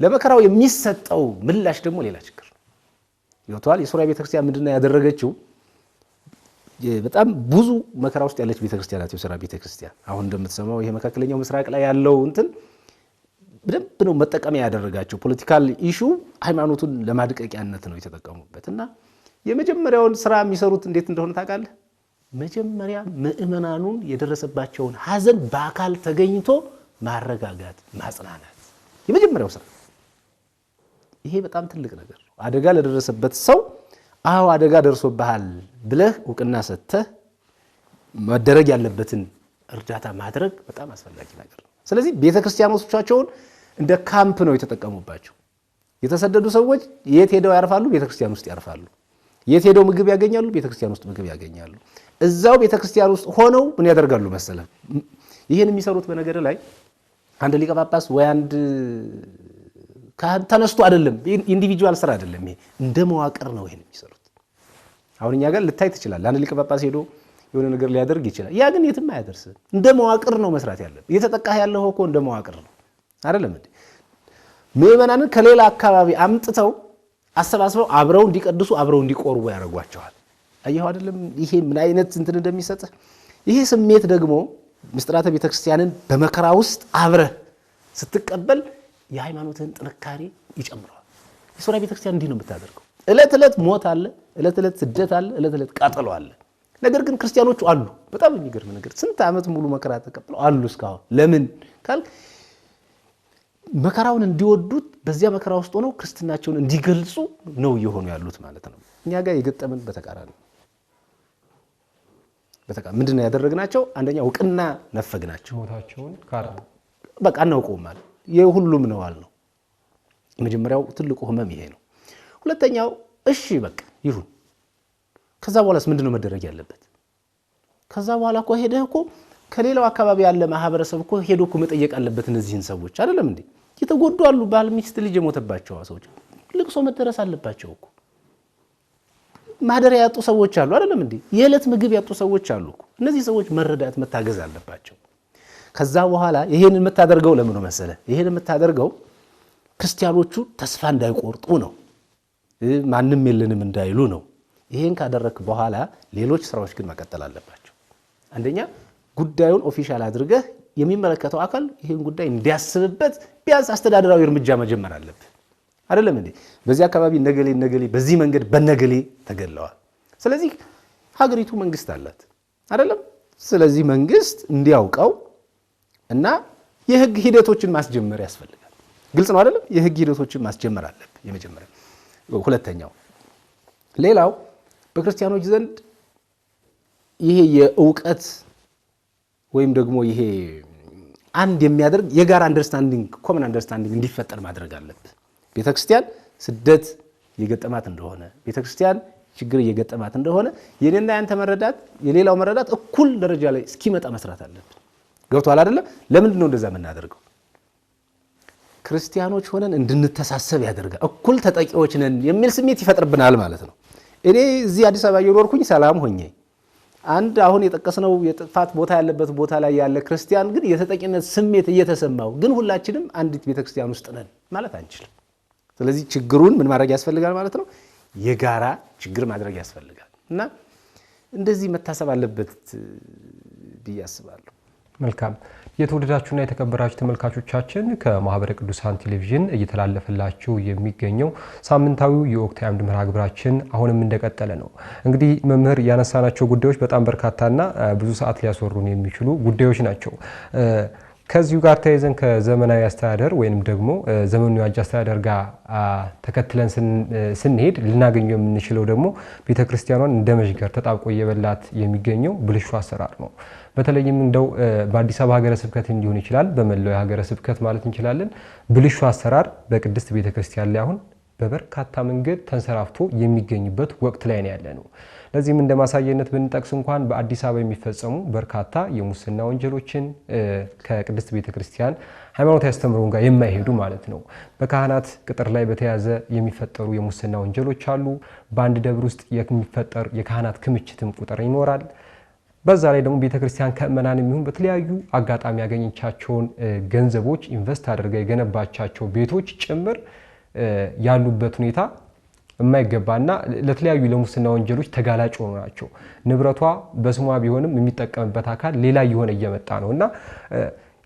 ለመከራው የሚሰጠው ምላሽ ደግሞ ሌላ ችግር ነው። ይወጣዋል። የሶሪያ ቤተክርስቲያን ምንድነው ያደረገችው? በጣም ብዙ መከራ ውስጥ ያለች ቤተክርስቲያን ናት የሶሪያ ቤተክርስቲያን። አሁን እንደምትሰማው ይሄ መካከለኛው ምስራቅ ላይ ያለው እንትን በደንብ ነው መጠቀሚያ ያደረጋቸው። ፖለቲካል ኢሹ ሃይማኖቱን ለማድቀቂያነት ነው የተጠቀሙበት። እና የመጀመሪያውን ስራ የሚሰሩት እንዴት እንደሆነ ታውቃለህ? መጀመሪያ ምእመናኑን የደረሰባቸውን ሐዘን በአካል ተገኝቶ ማረጋጋት፣ ማጽናናት የመጀመሪያው ስራ። ይሄ በጣም ትልቅ ነገር ነው። አደጋ ለደረሰበት ሰው አዎ አደጋ ደርሶብሃል ብለህ እውቅና ሰጥተህ መደረግ ያለበትን እርዳታ ማድረግ በጣም አስፈላጊ ነገር ነው። ስለዚህ ቤተክርስቲያኖቻቸውን እንደ ካምፕ ነው የተጠቀሙባቸው። የተሰደዱ ሰዎች የት ሄደው ያርፋሉ? ቤተክርስቲያን ውስጥ ያርፋሉ። የት ሄደው ምግብ ያገኛሉ? ቤተክርስቲያን ውስጥ ምግብ ያገኛሉ። እዛው ቤተክርስቲያን ውስጥ ሆነው ምን ያደርጋሉ መሰለህ? ይሄን የሚሰሩት በነገር ላይ አንድ ሊቀ ጳጳስ ወይ አንድ ካህን ተነስቶ አይደለም፣ ኢንዲቪጁዋል ስራ አይደለም። ይሄ እንደ መዋቅር ነው ይሄን የሚሰሩት። አሁን እኛ ጋር ልታይ ትችላለህ። አንድ ሊቀ ጳጳስ ሄዶ የሆነ ነገር ሊያደርግ ይችላል። ያ ግን የትም አያደርስም። እንደ መዋቅር ነው መስራት ያለብህ። እየተጠቃህ ያለው እኮ እንደ መዋቅር ነው አይደለም እንዴ? ምዕመናንን ከሌላ አካባቢ አምጥተው አሰባስበው አብረው እንዲቀድሱ አብረው እንዲቆርቡ ያደርጓቸዋል። አየሁ አይደለም? ይሄ ምን አይነት እንትን እንደሚሰጥህ። ይሄ ስሜት ደግሞ ምስጢራተ ቤተክርስቲያንን በመከራ ውስጥ አብረህ ስትቀበል የሃይማኖትህን ጥንካሬ ይጨምረዋል። የሶሪያ ቤተክርስቲያን እንዲህ ነው የምታደርገው። ዕለት ዕለት ሞት አለ፣ ዕለት ዕለት ስደት አለ፣ ዕለት ዕለት ቃጠሎ አለ። ነገር ግን ክርስቲያኖቹ አሉ። በጣም የሚገርም ነገር፣ ስንት ዓመት ሙሉ መከራ ተቀብለው አሉ እስካሁን። ለምን ካል መከራውን እንዲወዱት በዚያ መከራ ውስጥ ሆነው ክርስትናቸውን እንዲገልጹ ነው እየሆኑ ያሉት ማለት ነው። እኛ ጋር የገጠመን በተቃራኒ ምንድነው ያደረግናቸው? አንደኛ እውቅና ነፈግናቸው። ሞታቸውን ካራ በቃ እናውቀው ማለት የሁሉም ነው አልነው። የመጀመሪያው ትልቁ ህመም ይሄ ነው። ሁለተኛው እሺ በቃ ይሁን፣ ከዛ በኋላስ ምንድነው መደረግ ያለበት? ከዛ በኋላ እኮ ሄደህ እኮ ከሌላው አካባቢ ያለ ማህበረሰብ እኮ ሄዶ እኮ መጠየቅ አለበት እነዚህን ሰዎች አይደለም እንዴ? የተጎዱ አሉ፣ ባል ሚስት ልጅ የሞተባቸው ሰዎች ልቅሶ መደረስ አለባቸው እኮ። ማደሪያ ያጡ ሰዎች አሉ አይደለም እንዴ? የዕለት ምግብ ያጡ ሰዎች አሉ እኮ። እነዚህ ሰዎች መረዳት መታገዝ አለባቸው። ከዛ በኋላ ይሄን የምታደርገው ለምን ነው መሰለ? ይሄን የምታደርገው ክርስቲያኖቹ ተስፋ እንዳይቆርጡ ነው፣ ማንም የለንም እንዳይሉ ነው። ይሄን ካደረክ በኋላ ሌሎች ስራዎች ግን መቀጠል አለባቸው። አንደኛ ጉዳዩን ኦፊሻል አድርገህ የሚመለከተው አካል ይሄን ጉዳይ እንዲያስብበት ቢያንስ አስተዳደራዊ እርምጃ መጀመር አለበት አይደለም እንዴ? በዚህ አካባቢ ነገሌ በዚህ መንገድ በነገሌ ተገለዋል። ስለዚህ ሀገሪቱ መንግስት አላት አይደለም? ስለዚህ መንግስት እንዲያውቀው እና የህግ ሂደቶችን ማስጀመር ያስፈልጋል። ግልጽ ነው አይደለም? የህግ ሂደቶችን ማስጀመር አለበት የመጀመሪያው። ሁለተኛው ሌላው በክርስቲያኖች ዘንድ ይሄ የእውቀት ወይም ደግሞ ይሄ አንድ የሚያደርግ የጋራ አንደርስታንዲንግ ኮመን አንደርስታንዲንግ እንዲፈጠር ማድረግ አለበት። ቤተክርስቲያን ስደት እየገጠማት እንደሆነ፣ ቤተክርስቲያን ችግር እየገጠማት እንደሆነ የኔና ያንተ መረዳት የሌላው መረዳት እኩል ደረጃ ላይ እስኪመጣ መስራት አለብን። ገብቷል አይደለም? ለምንድን ነው እንደዛ የምናደርገው? ክርስቲያኖች ሆነን እንድንተሳሰብ ያደርጋል። እኩል ተጠቂዎች ነን የሚል ስሜት ይፈጥርብናል ማለት ነው። እኔ እዚህ አዲስ አበባ እየኖርኩኝ ሰላም ሆኜ አንድ አሁን የጠቀስነው የጥፋት ቦታ ያለበት ቦታ ላይ ያለ ክርስቲያን ግን የተጠቂነት ስሜት እየተሰማው ግን ሁላችንም አንዲት ቤተክርስቲያን ውስጥ ነን ማለት አንችልም። ስለዚህ ችግሩን ምን ማድረግ ያስፈልጋል ማለት ነው? የጋራ ችግር ማድረግ ያስፈልጋል እና እንደዚህ መታሰብ አለበት ብዬ አስባለሁ። መልካም። የተወደዳችሁና የተከበራችሁ ተመልካቾቻችን ከማህበረ ቅዱሳን ቴሌቪዥን እየተላለፈላችሁ የሚገኘው ሳምንታዊው የወቅታዊ አምድ መርሃ ግብራችን አሁንም እንደቀጠለ ነው። እንግዲህ መምህር ያነሳናቸው ጉዳዮች በጣም በርካታና ብዙ ሰዓት ሊያስወሩን የሚችሉ ጉዳዮች ናቸው። ከዚሁ ጋር ተያይዘን ከዘመናዊ አስተዳደር ወይንም ደግሞ ዘመኑ የዋጀ አስተዳደር ጋር ተከትለን ስንሄድ ልናገኘው የምንችለው ደግሞ ቤተክርስቲያኗን እንደ መዥገር ተጣብቆ እየበላት የሚገኘው ብልሹ አሰራር ነው። በተለይም እንደው በአዲስ አበባ ሀገረ ስብከት እንዲሆን ይችላል፣ በመላው ሀገረ ስብከት ማለት እንችላለን፣ ብልሹ አሰራር በቅድስት ቤተክርስቲያን ላይ አሁን በበርካታ መንገድ ተንሰራፍቶ የሚገኝበት ወቅት ላይ ነው ያለነው። ለዚህም እንደ ማሳየነት ብንጠቅስ እንኳን በአዲስ አበባ የሚፈጸሙ በርካታ የሙስና ወንጀሎችን ከቅድስት ቤተክርስቲያን ሃይማኖታዊ አስተምህሮ ጋር የማይሄዱ ማለት ነው። በካህናት ቅጥር ላይ በተያዘ የሚፈጠሩ የሙስና ወንጀሎች አሉ። በአንድ ደብር ውስጥ የሚፈጠር የካህናት ክምችትም ቁጥር ይኖራል። በዛ ላይ ደግሞ ቤተክርስቲያን ከመናን የሚሆን በተለያዩ አጋጣሚ ያገኘቻቸውን ገንዘቦች ኢንቨስት አድርጋ የገነባቻቸው ቤቶች ጭምር ያሉበት ሁኔታ የማይገባና ለተለያዩ ለሙስና ወንጀሎች ተጋላጭ ሆኑ ናቸው። ንብረቷ በስሟ ቢሆንም የሚጠቀምበት አካል ሌላ እየሆነ እየመጣ ነውና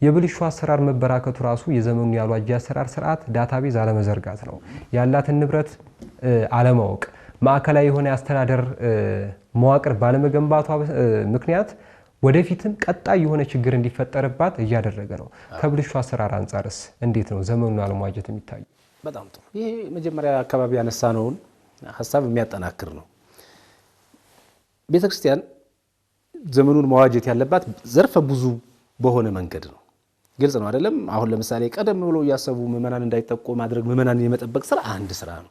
የብልሹ አሰራር መበራከቱ ራሱ የዘመኑ ያልዋጀ አሰራር ስርዓት ዳታቤዝ አለመዘርጋት ነው። ያላትን ንብረት አለማወቅ፣ ማዕከላዊ የሆነ አስተዳደር መዋቅር ባለመገንባቷ ምክንያት ወደፊትም ቀጣይ የሆነ ችግር እንዲፈጠርባት እያደረገ ነው። ከብልሹ አሰራር አንጻርስ እንዴት ነው ዘመኑን አለማዋጀት የሚታየው? በጣም ጥሩ። ይሄ መጀመሪያ አካባቢ ያነሳነውን ሐሳብ የሚያጠናክር ነው። ቤተክርስቲያን ዘመኑን መዋጀት ያለባት ዘርፈ ብዙ በሆነ መንገድ ነው። ግልጽ ነው አይደለም? አሁን ለምሳሌ ቀደም ብሎ እያሰቡ ምዕመናን እንዳይጠቁ ማድረግ፣ ምዕመናን የመጠበቅ ስራ አንድ ስራ ነው።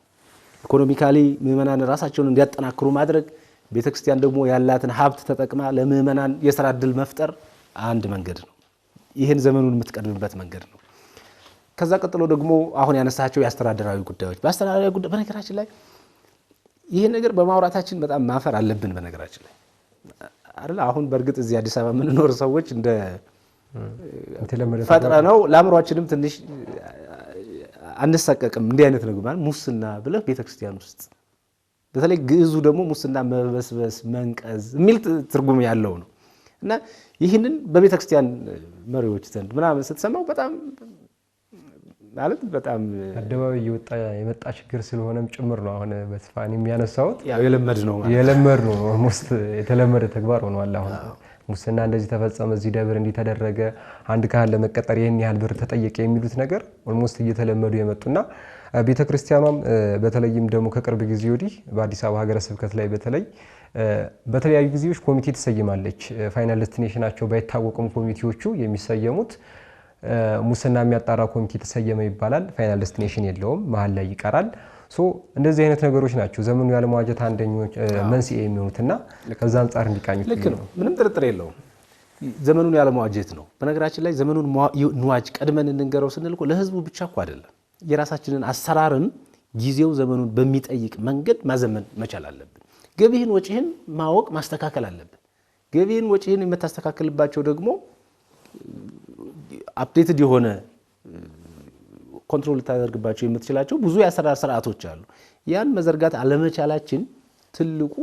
ኢኮኖሚካሊ ምዕመናን ራሳቸውን እንዲያጠናክሩ ማድረግ፣ ቤተክርስቲያን ደግሞ ያላትን ሀብት ተጠቅማ ለምዕመናን የስራ ዕድል መፍጠር አንድ መንገድ ነው። ይህን ዘመኑን የምትቀድምበት መንገድ ነው። ከዛ ቀጥሎ ደግሞ አሁን ያነሳቸው የአስተዳደራዊ ጉዳዮች። በአስተዳደራዊ ጉዳይ በነገራችን ላይ ይህን ነገር በማውራታችን በጣም ማፈር አለብን። በነገራችን ላይ አይደል አሁን በእርግጥ እዚህ አዲስ አበባ የምንኖር ሰዎች እንደ ፈጥረ ነው ለአእምሯችንም ትንሽ አንሰቀቅም። እንዲህ አይነት ነገር ማለት ሙስና ብለህ ቤተክርስቲያን ውስጥ በተለይ ግዕዙ ደግሞ ሙስና መበስበስ፣ መንቀዝ የሚል ትርጉም ያለው ነው እና ይህንን በቤተክርስቲያን መሪዎች ዘንድ ምናምን ስትሰማው በጣም ማለት በጣም አደባባይ የመጣ ችግር ስለሆነም ጭምር ነው። አሁን በስፋን የሚያነሳውት ያው የለመድ ነው ማለት የለመድ ነው ሞስት የተለመደ ተግባር ሆኗል። አሁን ሙስና እንደዚህ ተፈጸመ፣ እዚህ ደብር እንዲህ ተደረገ፣ አንድ ካህን ለመቀጠር ይሄን ያህል ብር ተጠየቀ የሚሉት ነገር ኦልሞስት እየተለመዱ የመጡና ቤተክርስቲያኗም በተለይም ደግሞ ከቅርብ ጊዜ ወዲህ በአዲስ አበባ ሀገረ ስብከት ላይ በተለያዩ ጊዜዎች ኮሚቴ ትሰይማለች። ፋይናል ዴስቲኔሽናቸው ባይታወቁም ኮሚቴዎቹ የሚሰየሙት ሙስና የሚያጣራ ኮሚቴ ተሰየመ ይባላል። ፋይናል ዴስቲኔሽን የለውም፣ መሀል ላይ ይቀራል። እንደዚህ አይነት ነገሮች ናቸው ዘመኑ ያለመዋጀት አንደኞች መንስኤ የሚሆኑትና ከዛ አንጻር እንዲቃኙት ልክ ነው። ምንም ጥርጥር የለውም ዘመኑን ያለመዋጀት ነው። በነገራችን ላይ ዘመኑን ንዋጅ ቀድመን እንንገረው ስንል እኮ ለህዝቡ ብቻ እኮ አይደለም፣ የራሳችንን አሰራርም ጊዜው ዘመኑን በሚጠይቅ መንገድ ማዘመን መቻል አለብን። ገቢህን ወጪህን ማወቅ ማስተካከል አለብን። ገቢህን ወጪህን የምታስተካክልባቸው ደግሞ አፕዴትድ የሆነ ኮንትሮል ልታደርግባቸው የምትችላቸው ብዙ የአሰራር ስርዓቶች አሉ። ያን መዘርጋት አለመቻላችን ትልቁ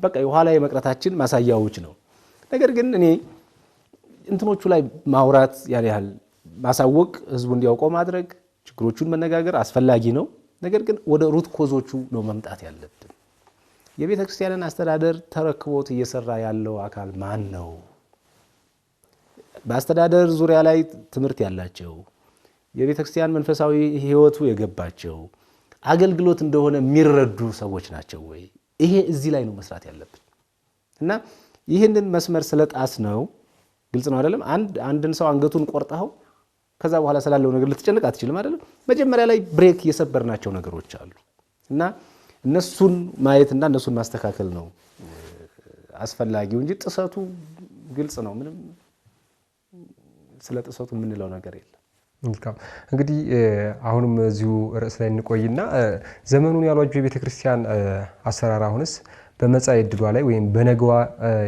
በቃ የኋላ የመቅረታችን ማሳያዎች ነው። ነገር ግን እኔ እንትኖቹ ላይ ማውራት ያን ያህል ማሳወቅ፣ ህዝቡ እንዲያውቀው ማድረግ፣ ችግሮቹን መነጋገር አስፈላጊ ነው። ነገር ግን ወደ ሩት ኮዞቹ ነው መምጣት ያለብን። የቤተ ክርስቲያንን አስተዳደር ተረክቦት እየሰራ ያለው አካል ማን ነው? በአስተዳደር ዙሪያ ላይ ትምህርት ያላቸው የቤተ ክርስቲያን መንፈሳዊ ህይወቱ የገባቸው አገልግሎት እንደሆነ የሚረዱ ሰዎች ናቸው ወይ? ይሄ እዚህ ላይ ነው መስራት ያለብን እና ይህንን መስመር ስለጣስ ነው። ግልጽ ነው አይደለም? አንድን ሰው አንገቱን ቆርጠው ከዛ በኋላ ስላለው ነገር ልትጨንቅ አትችልም አይደለም? መጀመሪያ ላይ ብሬክ የሰበርናቸው ነገሮች አሉ እና እነሱን ማየትና እነሱን ማስተካከል ነው አስፈላጊው እንጂ ጥሰቱ ግልጽ ነው። ምንም ስለ ጥሰቱ የምንለው ነገር የለም። እንግዲህ አሁንም እዚሁ ርዕስ ላይ እንቆይና ዘመኑን ያልዋጁ የቤተክርስቲያን አሰራር አሁንስ በመጻኢ ዕድሏ ላይ ወይም በነገዋ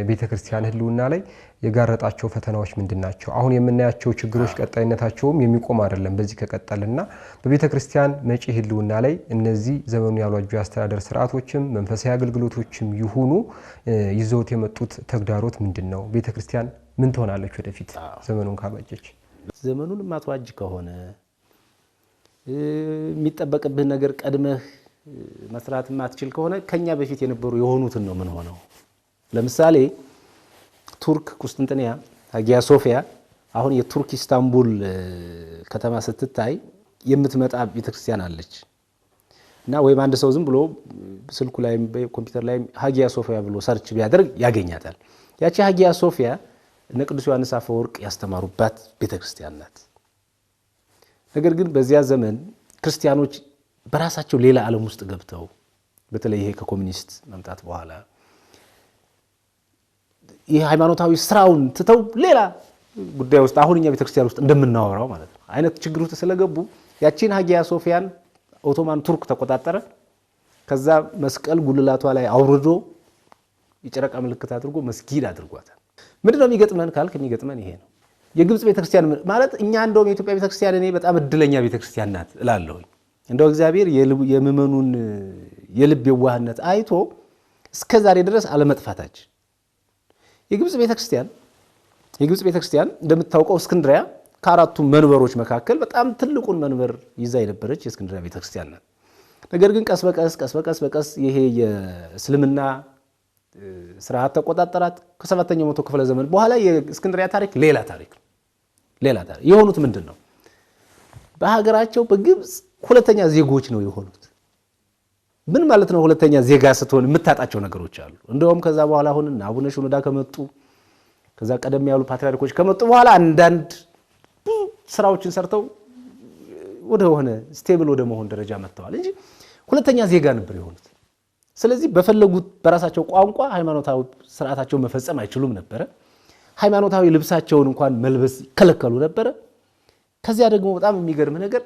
ቤተክርስቲያን ህልውና ላይ የጋረጣቸው ፈተናዎች ምንድናቸው? አሁን የምናያቸው ችግሮች ቀጣይነታቸውም የሚቆም አይደለም በዚህ ከቀጠልና በቤተክርስቲያን መጪ ህልውና ላይ እነዚህ ዘመኑን ያልዋጁ የአስተዳደር ስርዓቶችም መንፈሳዊ አገልግሎቶችም ይሁኑ ይዘውት የመጡት ተግዳሮት ምንድነው? ቤተክርስቲያን ምን ትሆናለች ወደፊት ዘመኑን ካልዋጀች? ዘመኑን ማትዋጅ ከሆነ የሚጠበቅብህ ነገር ቀድመህ መስራት ማትችል ከሆነ ከኛ በፊት የነበሩ የሆኑትን ነው ምን ሆነው። ለምሳሌ ቱርክ ቁስጥንጥንያ ሃጊያ ሶፊያ አሁን የቱርክ ኢስታንቡል ከተማ ስትታይ የምትመጣ ቤተክርስቲያን አለች እና ወይም አንድ ሰው ዝም ብሎ ስልኩ ላይ ኮምፒውተር ላይ ሃጊያ ሶፊያ ብሎ ሰርች ቢያደርግ ያገኛታል። ያቺ ሃጊያ ሶፊያ እነ ቅዱስ ዮሐንስ አፈወርቅ ያስተማሩባት ቤተክርስቲያን ናት። ነገር ግን በዚያ ዘመን ክርስቲያኖች በራሳቸው ሌላ ዓለም ውስጥ ገብተው በተለይ ይሄ ከኮሙኒስት መምጣት በኋላ ይሄ ሃይማኖታዊ ስራውን ትተው ሌላ ጉዳይ ውስጥ አሁን እኛ ቤተክርስቲያን ውስጥ እንደምናወራው ማለት ነው አይነት ችግር ውስጥ ስለገቡ ያቺን ሃጊያ ሶፊያን ኦቶማን ቱርክ ተቆጣጠረ። ከዛ መስቀል ጉልላቷ ላይ አውርዶ የጨረቃ ምልክት አድርጎ መስጊድ አድርጓታል። ምንድነው የሚገጥመን ካልክ የሚገጥመን ይሄ ነው። የግብጽ ቤተክርስቲያን ማለት እኛ እንደውም የኢትዮጵያ ቤተክርስቲያን እኔ በጣም እድለኛ ቤተክርስቲያን ናት እላለሁ። እንደው እግዚአብሔር የምእመኑን የልብ የዋህነት አይቶ እስከዛሬ ድረስ አለመጥፋታችን የግብጽ ቤተክርስቲያን እንደምታውቀው እስክንድሪያ ከአራቱ መንበሮች መካከል በጣም ትልቁን መንበር ይዛ የነበረች የእስክንድሪያ ቤተክርስቲያን ናት። ነገር ግን ቀስ በቀስ ይሄ የእስልምና ስርዓት ተቆጣጠራት። ከ7ኛው መቶ ክፍለ ዘመን በኋላ የእስክንድሪያ ታሪክ ሌላ ታሪክ የሆኑት ምንድነው? በሀገራቸው በግብጽ ሁለተኛ ዜጎች ነው የሆኑት። ምን ማለት ነው? ሁለተኛ ዜጋ ስትሆን የምታጣቸው ነገሮች አሉ። እንደውም ከዛ በኋላ አሁን አቡነ ሽኖዳ ከመጡ ከዛ ቀደም ያሉ ፓትርያርኮች ከመጡ በኋላ አንዳንድ ስራዎችን ሰርተው ወደ ሆነ ስቴብል ወደ መሆን ደረጃ መጥተዋል እንጂ ሁለተኛ ዜጋ ነበር የሆኑት። ስለዚህ በፈለጉት በራሳቸው ቋንቋ ሃይማኖታዊ ስርዓታቸውን መፈጸም አይችሉም ነበር። ሃይማኖታዊ ልብሳቸውን እንኳን መልበስ ይከለከሉ ነበር። ከዚያ ደግሞ በጣም የሚገርም ነገር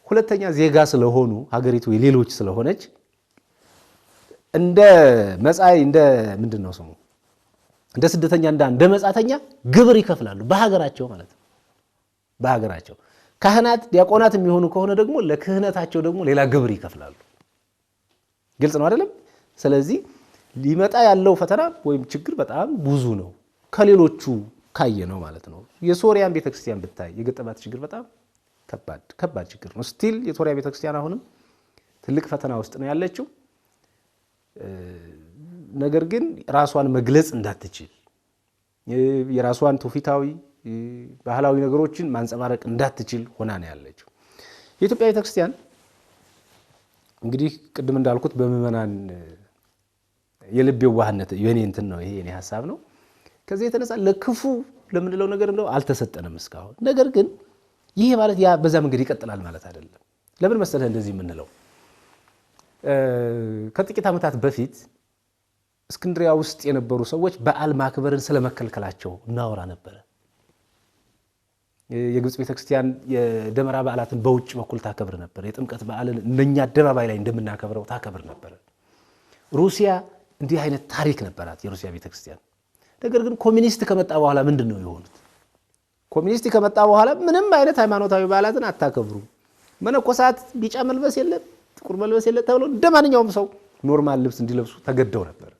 ሁለተኛ ዜጋ ስለሆኑ ሀገሪቱ የሌሎች ስለሆነች እንደ መጻኢ እንደ ምንድነው ስሙ እንደ ስደተኛ እንደ መጻተኛ ግብር ይከፍላሉ በሀገራቸው ማለት ነው። በሀገራቸው ካህናት ዲያቆናት የሚሆኑ ከሆነ ደግሞ ለክህነታቸው ደግሞ ሌላ ግብር ይከፍላሉ። ግልጽ ነው አይደለም? ስለዚህ ሊመጣ ያለው ፈተና ወይም ችግር በጣም ብዙ ነው ከሌሎቹ ካየ ነው ማለት ነው። የሶሪያን ቤተክርስቲያን ብታይ የገጠማት ችግር በጣም ከባድ ችግር ነው። ስቲል የሶሪያ ቤተክርስቲያን አሁንም ትልቅ ፈተና ውስጥ ነው ያለችው። ነገር ግን ራሷን መግለጽ እንዳትችል የራሷን ትውፊታዊ ባህላዊ ነገሮችን ማንጸባረቅ እንዳትችል ሆና ነው ያለችው። የኢትዮጵያ ቤተክርስቲያን እንግዲህ ቅድም እንዳልኩት በምእመናን የልብ የዋህነት የኔ እንትን ነው ይሄ የኔ ሐሳብ ነው። ከዚህ የተነሳ ለክፉ ለምንለው ነገር እንደው አልተሰጠንም እስካሁን። ነገር ግን ይሄ ማለት ያ በዛ መንገድ ይቀጥላል ማለት አይደለም። ለምን መሰለህ እንደዚህ የምንለው ከጥቂት ዓመታት በፊት እስክንድሪያ ውስጥ የነበሩ ሰዎች በዓል ማክበርን ስለመከልከላቸው እናወራ ነበር። የግብጽ ቤተክርስቲያን የደመራ በዓላትን በውጭ በኩል ታከብር ነበር። የጥምቀት በዓልን እንደኛ አደባባይ ላይ እንደምናከብረው ታከብር ነበር። ሩሲያ እንዲህ አይነት ታሪክ ነበራት የሩሲያ ቤተክርስቲያን። ነገር ግን ኮሚኒስት ከመጣ በኋላ ምንድነው የሆኑት? ኮሚኒስት ከመጣ በኋላ ምንም አይነት ሃይማኖታዊ በዓላትን አታከብሩም። መነኮሳት ቢጫ መልበስ የለም፣ ጥቁር መልበስ የለም ተብሎ እንደማንኛውም ሰው ኖርማል ልብስ እንዲለብሱ ተገደው ነበር።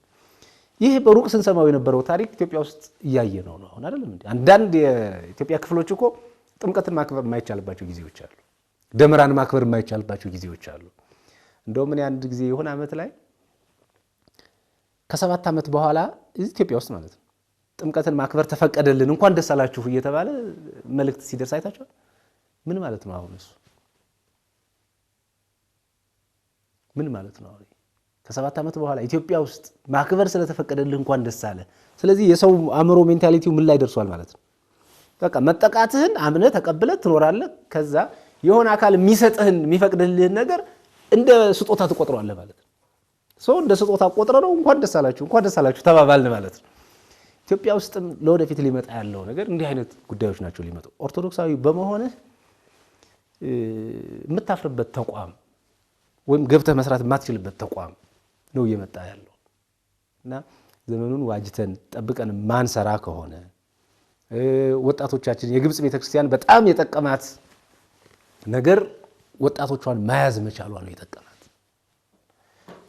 ይህ በሩቅ ስንሰማው የነበረው ታሪክ ኢትዮጵያ ውስጥ እያየ ነው አሁን አይደለም እንዴ? አንዳንድ የኢትዮጵያ ክፍሎች እኮ ጥምቀትን ማክበር የማይቻልባቸው ጊዜዎች አሉ። ደመራን ማክበር የማይቻልባቸው ጊዜዎች አሉ። እንደውም እኔ አንድ ጊዜ የሆነ ዓመት ላይ ከ7 ዓመት በኋላ ኢትዮጵያ ውስጥ ማለት ነው ጥምቀትን ማክበር ተፈቀደልን እንኳን ደስ አላችሁ እየተባለ መልእክት ሲደርስ አይታችኋል? ምን ማለት ነው አሁን እሱ? ምን ማለት ነው? ከ7 ዓመት በኋላ ኢትዮጵያ ውስጥ ማክበር ስለተፈቀደልህ እንኳን ደስ አለ። ስለዚህ የሰው አእምሮ ሜንታሊቲው ምን ላይ ደርሷል ማለት ነው? በቃ መጠቃትህን አምነህ ተቀብለህ ትኖራለህ። ከዛ የሆነ አካል የሚሰጥህን የሚፈቅድልህን ነገር እንደ ስጦታ ትቆጥረዋለህ ማለት ነው። ሰው እንደ ስጦታ ቆጥረ ነው እንኳን ደስ አላችሁ ተባባልን ማለት ነው። ኢትዮጵያ ውስጥም ለወደፊት ሊመጣ ያለው ነገር እንዲህ አይነት ጉዳዮች ናቸው ሊመጡ። ኦርቶዶክሳዊ በመሆንህ የምታፍርበት ተቋም ወይም ገብተህ መስራት የማትችልበት ተቋም ነው እየመጣ ያለው እና ዘመኑን ዋጅተን ጠብቀን ማንሰራ ከሆነ ወጣቶቻችን የግብጽ ቤተክርስቲያን በጣም የጠቀማት ነገር ወጣቶቿን መያዝ መቻሏ ነው የጠቀማት።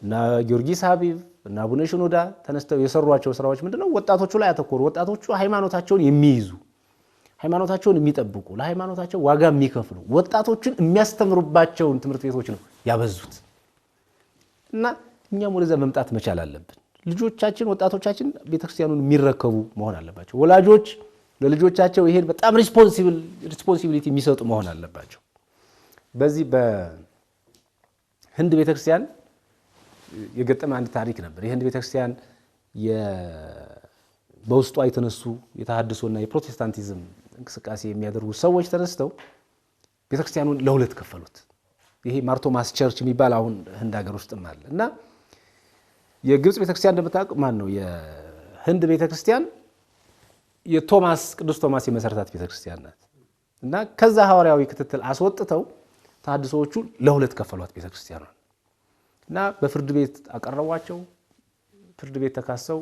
እና ጊዮርጊስ ሐቢብ እና አቡነ ሽኖዳ ተነስተው የሰሯቸው ስራዎች ምንድነው? ወጣቶቹ ላይ ያተኮሩ፣ ወጣቶቹ ሃይማኖታቸውን የሚይዙ፣ ሃይማኖታቸውን የሚጠብቁ፣ ለሃይማኖታቸው ዋጋ የሚከፍሉ ወጣቶችን የሚያስተምሩባቸውን ትምህርት ቤቶች ነው ያበዙት። እና እኛም ወደዛ መምጣት መቻል አለብን። ልጆቻችን ወጣቶቻችን ቤተክርስቲያኑን የሚረከቡ መሆን አለባቸው። ወላጆች ለልጆቻቸው ይሄን በጣም ሪስፖንሲቢሊቲ የሚሰጡ መሆን አለባቸው። በዚህ በህንድ ቤተክርስቲያን የገጠመ አንድ ታሪክ ነበር። የህንድ ቤተክርስቲያን በውስጧ የተነሱ የተሐድሶና የፕሮቴስታንቲዝም እንቅስቃሴ የሚያደርጉ ሰዎች ተነስተው ቤተክርስቲያኑን ለሁለት ከፈሉት። ይሄ ማርቶማስ ቸርች የሚባል አሁን ህንድ ሀገር ውስጥም አለ እና የግብጽ ቤተክርስቲያን እንደምታውቁ ማን ነው የህንድ ቤተክርስቲያን ቅዱስ ቶማስ የመሰረታት ቤተክርስቲያን ናት። እና ከዛ ሐዋርያዊ ክትትል አስወጥተው ተሐድሶዎቹ ለሁለት ከፈሏት ቤተክርስቲያኗን እና በፍርድ ቤት አቀረቧቸው። ፍርድ ቤት ተካሰው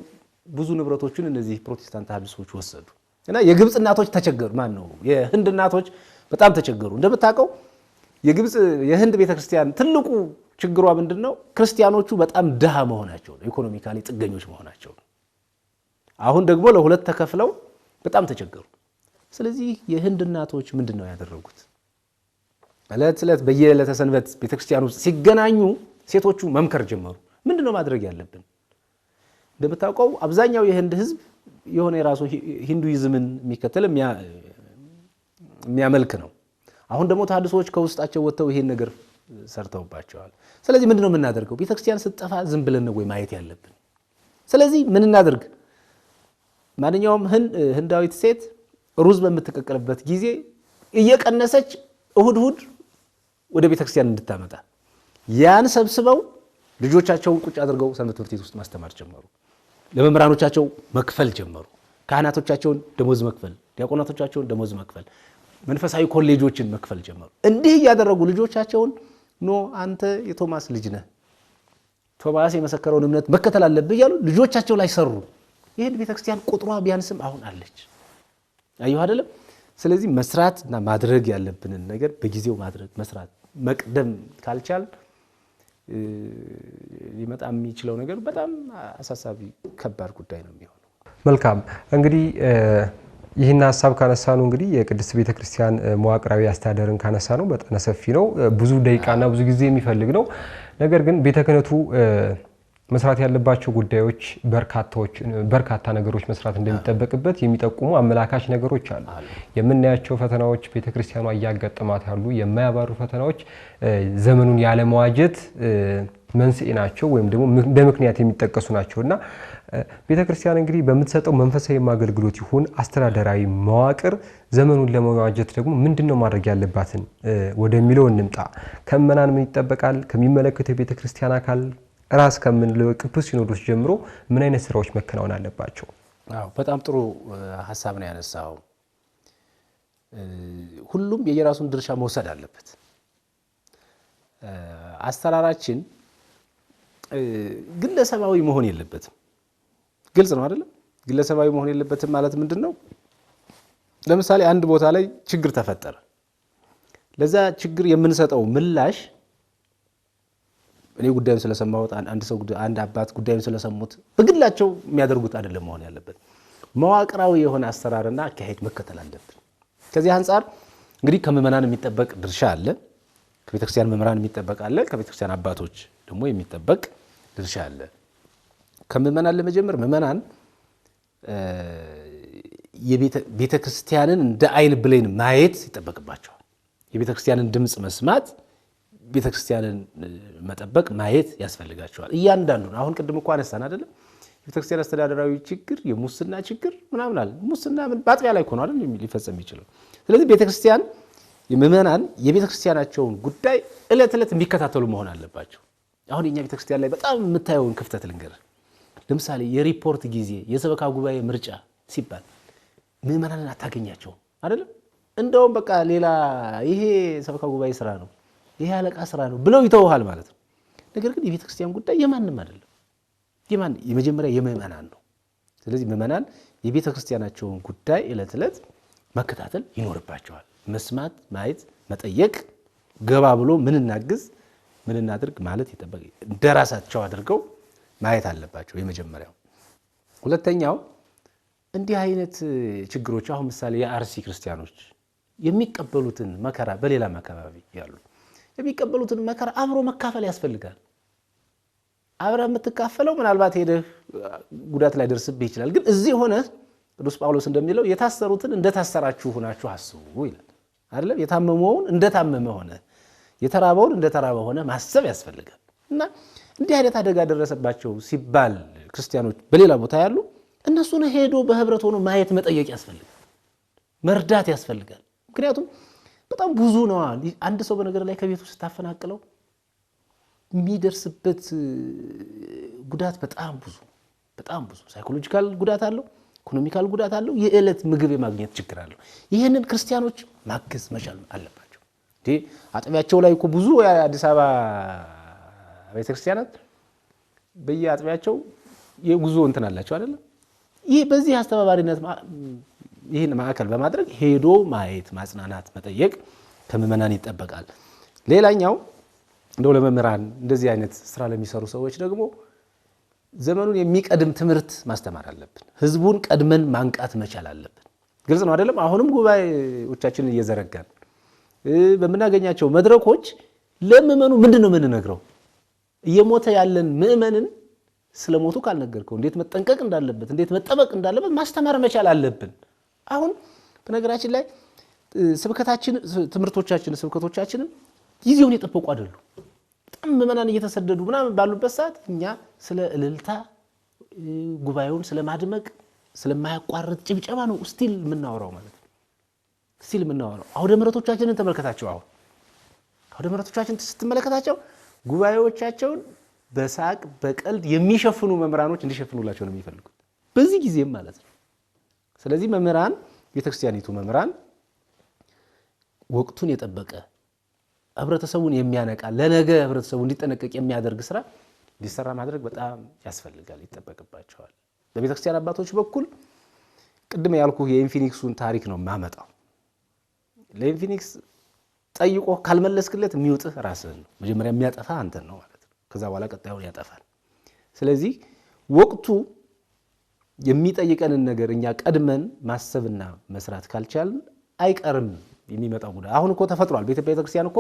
ብዙ ንብረቶችን እነዚህ ፕሮቴስታንት ተሐድሶዎች ወሰዱ እና የግብጽ እናቶች ተቸገሩ። ማን ነው የህንድ እናቶች በጣም ተቸገሩ። እንደምታውቀው የህንድ ቤተክርስቲያን ትልቁ ችግሯ ምንድነው? ክርስቲያኖቹ በጣም ድሃ መሆናቸው ነው፣ ኢኮኖሚካሊ ጥገኞች መሆናቸው ነው። አሁን ደግሞ ለሁለት ተከፍለው በጣም ተቸገሩ። ስለዚህ የህንድ እናቶች ምንድነው ያደረጉት? ዕለት ዕለት በየዕለተ ሰንበት ቤተክርስቲያኑ ሲገናኙ ሴቶቹ መምከር ጀመሩ። ምንድነው ማድረግ ያለብን? እንደምታውቀው አብዛኛው የህንድ ህዝብ የሆነ የራሱ ሂንዱይዝምን የሚከተል የሚያመልክ ነው። አሁን ደግሞ ተሐድሶዎች ከውስጣቸው ወጥተው ይሄን ነገር ሰርተውባቸዋል። ስለዚህ ምንድነው የምናደርገው? ቤተክርስቲያን ስትጠፋ ዝም ብለን ነው ወይ ማየት ያለብን? ስለዚህ ምን እናደርግ? ማንኛውም ህንዳዊት ሴት ሩዝ በምትቀቀልበት ጊዜ እየቀነሰች እሁድ ወደ ቤተክርስቲያን እንድታመጣ ያን ሰብስበው ልጆቻቸውን ቁጭ አድርገው ሰንበት ትምህርት ቤት ውስጥ ማስተማር ጀመሩ። ለመምህራኖቻቸው መክፈል ጀመሩ። ካህናቶቻቸውን ደሞዝ መክፈል፣ ዲያቆናቶቻቸውን ደሞዝ መክፈል፣ መንፈሳዊ ኮሌጆችን መክፈል ጀመሩ። እንዲህ እያደረጉ ልጆቻቸውን አንተ የቶማስ ልጅ ነህ፣ ቶማስ የመሰከረውን እምነት መከተል አለብህ እያሉ ልጆቻቸው ላይ ሰሩ። ይሄን ቤተክርስቲያን ቁጥሯ ቢያንስም አሁን አለች። አየሁ አይደለም? ስለዚህ መስራትና ማድረግ ያለብንን ነገር በጊዜው መስራት መቅደም ካልቻል ሊመጣ የሚችለው ነገር በጣም አሳሳቢ ከባድ ጉዳይ ነው የሚሆነው። መልካም እንግዲህ ይህን ሐሳብ ካነሳኑ እንግዲህ የቅድስት ቤተክርስቲያን መዋቅራዊ አስተዳደርን ካነሳኑ በጣም ሰፊ ነው፣ ብዙ ደቂቃና ብዙ ጊዜ የሚፈልግ ነው። ነገር ግን ቤተ ክህነቱ መስራት ያለባቸው ጉዳዮች በርካታ ነገሮች መስራት እንደሚጠበቅበት የሚጠቁሙ አመላካች ነገሮች አሉ። የምናያቸው ፈተናዎች ቤተክርስቲያኗ እያጋጠማት ያሉ የማያባሩ ፈተናዎች ዘመኑን ያለመዋጀት መንስኤ ናቸው ወይም ደግሞ በምክንያት የሚጠቀሱ ናቸውና ቤተክርስቲያን እንግዲህ በምትሰጠው መንፈሳዊ አገልግሎት ይሁን አስተዳደራዊ መዋቅር ዘመኑን ለመዋጀት ደግሞ ምንድነው ማድረግ ያለባትን ወደሚለው እንምጣ። ከምእመናን ምን ይጠበቃል? ከሚመለከተው ቤተክርስቲያን አካል ራስ ከምንለው ቅዱስ ሲኖዶስ ጀምሮ ምን አይነት ስራዎች መከናወን አለባቸው? አዎ በጣም ጥሩ ሐሳብ ነው ያነሳው። ሁሉም የየራሱን ድርሻ መውሰድ አለበት። አስተራራችን ግለሰባዊ መሆን የለበትም። ግልጽ ነው አይደል? ግለሰባዊ መሆን የለበትም ማለት ምንድነው? ለምሳሌ አንድ ቦታ ላይ ችግር ተፈጠረ። ለዛ ችግር የምንሰጠው ምላሽ እኔ ጉዳዩን ስለሰማሁት አንድ አባት ጉዳዩን ስለሰሙት በግላቸው የሚያደርጉት አይደለም መሆን ያለበት። መዋቅራዊ የሆነ አሰራርና አካሄድ መከተል አለብን። ከዚህ አንፃር እንግዲህ ከምእመናን የሚጠበቅ ድርሻ አለ። ከቤተክርስቲያን መምህራን የሚጠበቅ አለ። ከቤተክርስቲያን አባቶች ደግሞ የሚጠበቅ ድርሻ አለ። ከምእመናን ለመጀመር ምእመናን የቤተክርስቲያንን እንደ አይን ብሌን ማየት ይጠበቅባቸዋል። የቤተክርስቲያንን ድምጽ መስማት፣ ቤተክርስቲያንን መጠበቅ ማየት ያስፈልጋቸዋል። እያንዳንዱን አሁን ቅድም እንኳን አነሳን አይደለም? የቤተክርስቲያን አስተዳደራዊ ችግር፣ የሙስና ችግር ምናምን አለ። ሙስና ምን ባጥቢያ ላይ ሆኖ አይደል ሊፈጸም ይችላል። ስለዚህ ቤተክርስቲያን የምእመናን የቤተክርስቲያናቸውን ጉዳይ ዕለት ዕለት የሚከታተሉ መሆን አለባቸው። አሁን የኛ ቤተክርስቲያን ላይ በጣም የምታየውን ክፍተት ልንገር። ለምሳሌ የሪፖርት ጊዜ የሰበካ ጉባኤ ምርጫ ሲባል ምእመናንን አታገኛቸውም አይደለም? እንደውም በቃ ሌላ ይሄ ሰበካ ጉባኤ ስራ ነው፣ ይሄ አለቃ ስራ ነው ብለው ይተውሃል ማለት ነው። ነገር ግን የቤተክርስቲያን ጉዳይ የማንም አይደለም። የመጀመሪያ የምእመናን ነው። ስለዚህ ምእመናን የቤተክርስቲያናቸውን ጉዳይ ዕለት ዕለት መከታተል ይኖርባቸዋል። መስማት፣ ማየት፣ መጠየቅ፣ ገባ ብሎ ምን እናግዝ ምን እናድርግ ማለት ይጠበቅ እንደራሳቸው አድርገው ማየት አለባቸው። የመጀመሪያው። ሁለተኛው እንዲህ አይነት ችግሮች አሁን ምሳሌ የአርሲ ክርስቲያኖች የሚቀበሉትን መከራ በሌላም አካባቢ ያሉ የሚቀበሉትን መከራ አብሮ መካፈል ያስፈልጋል። አብረ የምትካፈለው ምናልባት ሄደህ ጉዳት ላይ ደርስብህ ይችላል። ግን እዚህ ሆነ ቅዱስ ጳውሎስ እንደሚለው የታሰሩትን እንደታሰራችሁ ሆናችሁ አስቡ ይላል አይደል? የታመመውን እንደታመመ ሆነ፣ የተራበውን እንደተራበ ሆነ ማሰብ ያስፈልጋል። እና እንዲህ አይነት አደጋ ደረሰባቸው ሲባል ክርስቲያኖች በሌላ ቦታ ያሉ እነሱን ሄዶ በህብረት ሆኖ ማየት መጠየቅ ያስፈልጋል፣ መርዳት ያስፈልጋል። ምክንያቱም በጣም ብዙ ነው። አንድ ሰው በነገር ላይ ከቤቱ ስታፈናቅለው የሚደርስበት ጉዳት በጣም ብዙ ሳይኮሎጂካል ጉዳት አለው፣ ኢኮኖሚካል ጉዳት አለው፣ የዕለት ምግብ የማግኘት ችግር አለው። ይህንን ክርስቲያኖች ማገዝ መቻል አለባቸው። አጥቢያቸው ላይ እኮ ብዙ የአዲስ አበባ ቤተክርስቲያናት በየአጥቢያቸው የጉዞ እንትን አላቸው አይደል? ይህ በዚህ አስተባባሪነት ይህን ማዕከል በማድረግ ሄዶ ማየት፣ ማጽናናት፣ መጠየቅ ከምእመናን ይጠበቃል። ሌላኛው እንደው ለመምህራን እንደዚህ አይነት ስራ ለሚሰሩ ሰዎች ደግሞ ዘመኑን የሚቀድም ትምህርት ማስተማር አለብን። ህዝቡን ቀድመን ማንቃት መቻል አለብን። ግልጽ ነው አይደለም? አሁንም ጉባኤዎቻችንን እየዘረጋን በምናገኛቸው መድረኮች ለምእመኑ ምንድነው የምንነግረው? እየሞተ ያለን ምእመንን ስለሞቱ ካልነገርከው እንዴት መጠንቀቅ እንዳለበት እንዴት መጠበቅ እንዳለበት ማስተማር መቻል አለብን። አሁን በነገራችን ላይ ስብከቶቻችን ጊዜውን የጠበቁ አይደሉ። በጣም ምእመናን እየተሰደዱ ምናምን ባሉበት ሰዓት እኛ ስለ እልልታ ጉባኤውን ስለማድመቅ ስለማያቋርጥ ጭብጨባ ነው ስቲል የምናወራው ማለት ነው። ስቲል የምናወራው አውደ ምሕረቶቻችንን ተመልከታቸው። አሁን አውደ ምሕረቶቻችን ስትመለከታቸው ጉባኤዎቻቸውን በሳቅ በቀልድ የሚሸፍኑ መምህራኖች እንዲሸፍኑላቸው ነው የሚፈልጉት በዚህ ጊዜም ማለት ነው። ስለዚህ መምህራን ቤተክርስቲያኒቱ መምህራን ወቅቱን የጠበቀ ህብረተሰቡን የሚያነቃ ለነገ ህብረተሰቡ እንዲጠነቀቅ የሚያደርግ ስራ እንዲሰራ ማድረግ በጣም ያስፈልጋል፣ ይጠበቅባቸዋል። በቤተክርስቲያን አባቶች በኩል ቅድም ያልኩ የኢንፊኒክሱን ታሪክ ነው ማመጣው። ለኢንፊኒክስ ጠይቆ ካልመለስክለት የሚውጥህ ራስህን ነው። መጀመሪያ የሚያጠፋ አንተን ነው ማለት ነው። ከዛ በኋላ ቀጣዩን ያጠፋል። ስለዚህ ወቅቱ የሚጠይቀንን ነገር እኛ ቀድመን ማሰብና መስራት ካልቻልን አይቀርም የሚመጣው ጉዳይ። አሁን እኮ ተፈጥሯል። ቤተክርስቲያን እኮ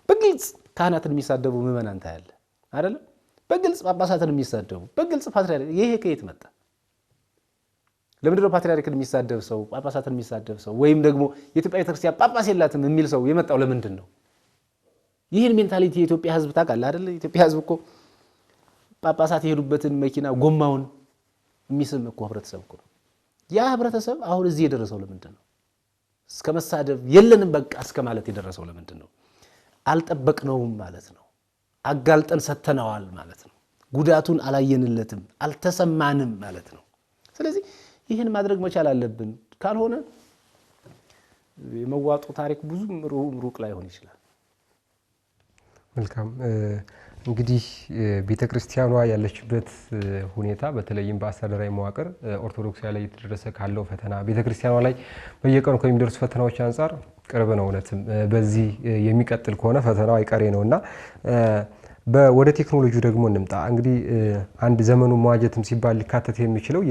በግልጽ ካህናትን የሚሳደቡ ምእመናን ታያለ አይደል? በግልጽ ጳጳሳትን የሚሳደቡ በግልጽ ፓትርያርክ። ይሄ ከየት መጣ? ለምንድነው ፓትርያርክን የሚሳደብ ሰው ጳጳሳትን የሚሳደብ ሰው ወይም ደግሞ የኢትዮጵያ ቤተክርስቲያን ጳጳስ የላትም የሚል ሰው የመጣው ለምንድን ነው? ይህን ሜንታሊቲ የኢትዮጵያ ህዝብ ታውቃለህ አይደል? የኢትዮጵያ ህዝብ እኮ ጳጳሳት የሄዱበትን መኪና ጎማውን የሚስም እኮ ህብረተሰብ እኮ ነው። ያ ህብረተሰብ አሁን እዚህ የደረሰው ለምንድን ነው? እስከ መሳደብ የለንም በቃ እስከ ማለት የደረሰው ለምንድን ነው? አልጠበቅነውም ማለት ነው። አጋልጠን ሰተነዋል ማለት ነው። ጉዳቱን አላየንለትም፣ አልተሰማንም ማለት ነው። ስለዚህ ይህን ማድረግ መቻል አለብን። ካልሆነ የመዋጡ ታሪክ ብዙም ሩቅ ላይ ሆን ይችላል። መልካም እንግዲህ ቤተክርስቲያኗ ያለችበት ሁኔታ በተለይም በአስተዳደራዊ መዋቅር ኦርቶዶክሳዊ ላይ የተደረሰ ካለው ፈተና ቤተክርስቲያኗ ላይ በየቀኑ ከሚደርሱ ፈተናዎች አንፃር ቅርብ ነው። እውነትም በዚህ የሚቀጥል ከሆነ ፈተናው አይቀሬ ነውና ወደ ቴክኖሎጂው ደግሞ እንምጣ። እንግዲህ አንድ ዘመኑ መዋጀትም ሲባል ሊካተት የሚችለው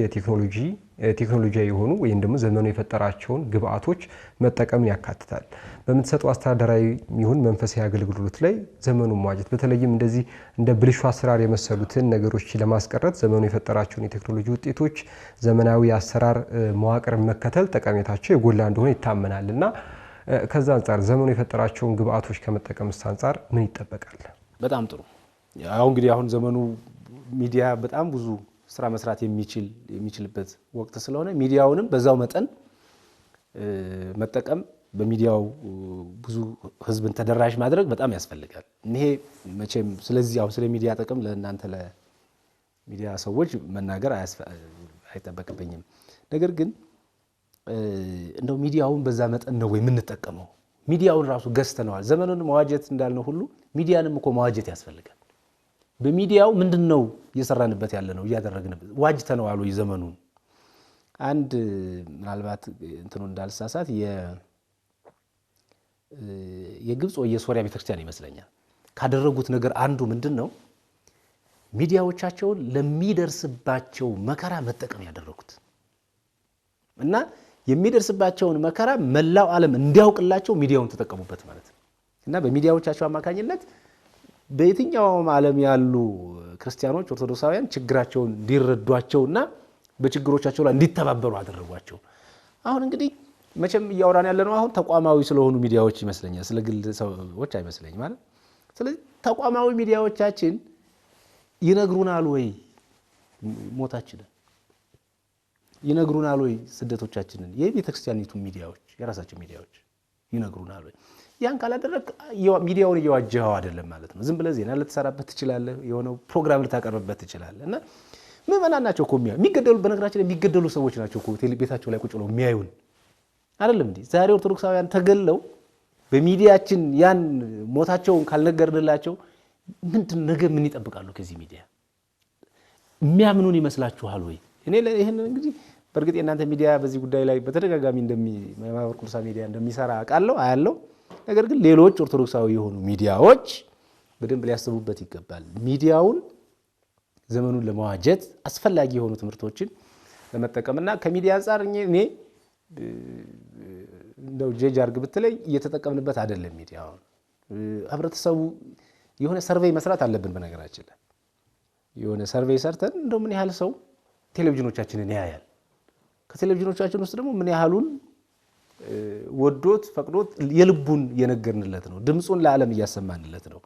ቴክኖሎጂያዊ የሆኑ ወይም ደግሞ ዘመኑ የፈጠራቸውን ግብአቶች መጠቀምን ያካትታል። በምትሰጠው አስተዳደራዊ ይሁን መንፈሳዊ አገልግሎት ላይ ዘመኑ መዋጀት በተለይም እንደዚህ እንደ ብልሹ አሰራር የመሰሉትን ነገሮች ለማስቀረት ዘመኑ የፈጠራቸውን የቴክኖሎጂ ውጤቶች ዘመናዊ አሰራር መዋቅር መከተል ጠቀሜታቸው የጎላ እንደሆነ ይታመናል እና ከዛ አንፃር ዘመኑ የፈጠራቸውን ግብአቶች ከመጠቀም አንፃር ምን ይጠበቃል? በጣም ጥሩ። አሁን እንግዲህ አሁን ዘመኑ ሚዲያ በጣም ብዙ ስራ መስራት የሚችልበት ወቅት ስለሆነ ሚዲያውንም በዛው መጠን መጠቀም በሚዲያው ብዙ ህዝብን ተደራሽ ማድረግ በጣም ያስፈልጋል። ይሄ መቼም ስለዚህ አሁን ስለ ሚዲያ ጥቅም ለእናንተ ለሚዲያ ሰዎች መናገር አይጠበቅብኝም። ነገር ግን እንደው ሚዲያውን በዛ መጠን ነው የምንጠቀመው። ሚዲያውን ራሱ ገዝተነዋል። ዘመኑን መዋጀት እንዳልነው ሁሉ ሚዲያንም እኮ መዋጀት ያስፈልጋል። በሚዲያው ምንድነው እየሰራንበት ያለ ነው እያደረግንበት ዋጅተነዋል ወይ ዘመኑን? አንድ ምናልባት እንትኑ እንዳልሳሳት የግብጽ ወይ የሶሪያ ቤተክርስቲያን ይመስለኛል ካደረጉት ነገር አንዱ ምንድነው ሚዲያዎቻቸውን ለሚደርስባቸው መከራ መጠቀም ያደረጉት እና የሚደርስባቸውን መከራ መላው ዓለም እንዲያውቅላቸው ሚዲያውን ተጠቀሙበት ማለት ነው። እና በሚዲያዎቻቸው አማካኝነት በየትኛውም ዓለም ያሉ ክርስቲያኖች ኦርቶዶክሳውያን ችግራቸውን እንዲረዷቸውና በችግሮቻቸው ላይ እንዲተባበሩ አደረጓቸው። አሁን እንግዲህ መቼም እያወራን ያለነው አሁን ተቋማዊ ስለሆኑ ሚዲያዎች ይመስለኛል፣ ስለ ግል ሰዎች አይመስለኝም ማለት። ስለዚህ ተቋማዊ ሚዲያዎቻችን ይነግሩናል ወይ ሞታችንን? ይነግሩናል ወይ ስደቶቻችንን? የቤተክርስቲያኒቱ ሚዲያዎች የራሳቸው ሚዲያዎች ይነግሩናል ወይ? ያን ካላደረግ ሚዲያውን እየዋጀኸው አይደለም ማለት ነው። ዝም ብለህ ዜና ልትሰራበት ትችላለህ፣ የሆነ ፕሮግራም ልታቀርብበት ትችላለህ። እና ምዕመናን ናቸው እኮ የሚገደሉ፣ በነገራችን ላይ የሚገደሉ ሰዎች ናቸው እኮ ቤታቸው ላይ ቁጭ ብለው የሚያዩን አይደለም እንዴ? ዛሬ ኦርቶዶክሳውያን ተገለው በሚዲያችን ያን ሞታቸውን ካልነገርንላቸው ምንድን ነገ ምን ይጠብቃሉ ከዚህ ሚዲያ? የሚያምኑን ይመስላችኋል ወይ? እኔ ይሄን እንግዲህ በእርግጥ የእናንተ ሚዲያ በዚህ ጉዳይ ላይ በተደጋጋሚ ማህበረ ቅዱሳን ሚዲያ እንደሚሰራ አውቃለሁ አያለሁ። ነገር ግን ሌሎች ኦርቶዶክሳዊ የሆኑ ሚዲያዎች በደንብ ሊያስቡበት ይገባል። ሚዲያውን ዘመኑን ለመዋጀት አስፈላጊ የሆኑ ትምህርቶችን ለመጠቀምና ከሚዲያ አንፃር እኔ እንደው ጀጅ አድርግ ብትለኝ እየተጠቀምንበት አይደለም። ሚዲያውን ህብረተሰቡ የሆነ ሰርቬይ መስራት አለብን። በነገራችን ላይ የሆነ ሰርቬይ ሰርተን እንደው ምን ያህል ሰው ቴሌቪዥኖቻችንን ያያል፣ ከቴሌቪዥኖቻችን ውስጥ ደግሞ ምን ያህሉን ወዶት ፈቅዶት የልቡን የነገርንለት ነው፣ ድምጹን ለዓለም እያሰማንለት ነው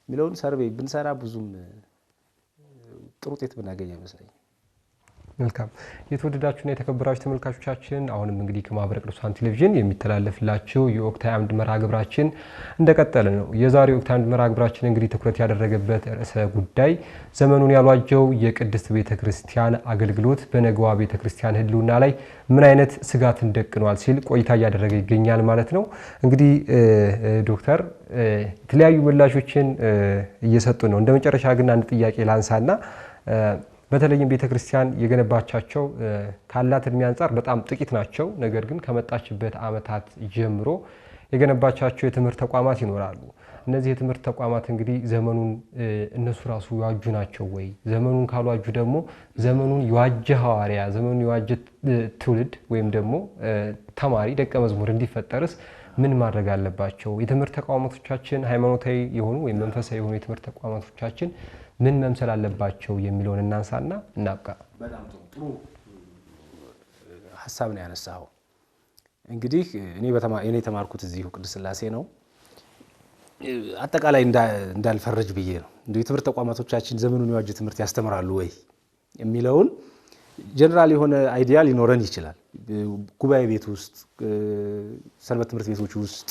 የሚለውን ሰርቬይ ብንሰራ ብዙም ጥሩ ውጤት ብናገኝ አይመስለኝም። መልካም የተወደዳችሁና የተከበራችሁ ተመልካቾቻችን አሁንም እንግዲህ ከማህበረ ቅዱሳን ቴሌቪዥን የሚተላለፍላችሁ የወቅታዊ አምድ መርሃ ግብራችን እንደቀጠለ ነው። የዛሬው ወቅታዊ አምድ መርሃ ግብራችን እንግዲህ ትኩረት ያደረገበት ርዕሰ ጉዳይ ዘመኑን ያልዋጀው የቅድስት ቤተክርስቲያን አገልግሎት በነገዋ ቤተክርስቲያን ህልውና ላይ ምን አይነት ስጋትን ደቅኗል ሲል ቆይታ እያደረገ ይገኛል ማለት ነው። እንግዲህ ዶክተር የተለያዩ ምላሾችን እየሰጡ ነው። እንደመጨረሻ ግን አንድ ጥያቄ ላንሳና በተለይም ቤተክርስቲያን የገነባቻቸው ካላት እድሜ አንፃር በጣም ጥቂት ናቸው። ነገር ግን ከመጣችበት ዓመታት ጀምሮ የገነባቻቸው የትምህርት ተቋማት ይኖራሉ። እነዚህ የትምህርት ተቋማት እንግዲህ ዘመኑን እነሱ ራሱ ያዋጁ ናቸው ወይ? ዘመኑን ካልዋጁ ደግሞ ዘመኑን የዋጀ ሐዋርያ፣ ዘመኑን የዋጀ ትውልድ ወይም ደግሞ ተማሪ ደቀ መዝሙር እንዲፈጠርስ ምን ማድረግ አለባቸው? የትምህርት ተቋማቶቻችን ሃይማኖታዊ የሆኑ ወይም መንፈሳዊ የሆኑ የትምህርት ተቋማቶቻችን ምን መምሰል አለባቸው የሚለውን እናንሳና እናብቃ። በጣም ጥሩ ሐሳብ ነው ያነሳው። እንግዲህ እኔ የተማርኩት እዚሁ ቅድስት ሥላሴ ነው። አጠቃላይ እንዳልፈረጅ ብዬ ነው። እንደ የትምህርት ተቋማቶቻችን ዘመኑን የዋጀ ትምህርት ያስተምራሉ ወይ የሚለውን ጀነራል የሆነ አይዲያ ሊኖረን ይችላል። ጉባኤ ቤት ውስጥ፣ ሰንበት ትምህርት ቤቶች ውስጥ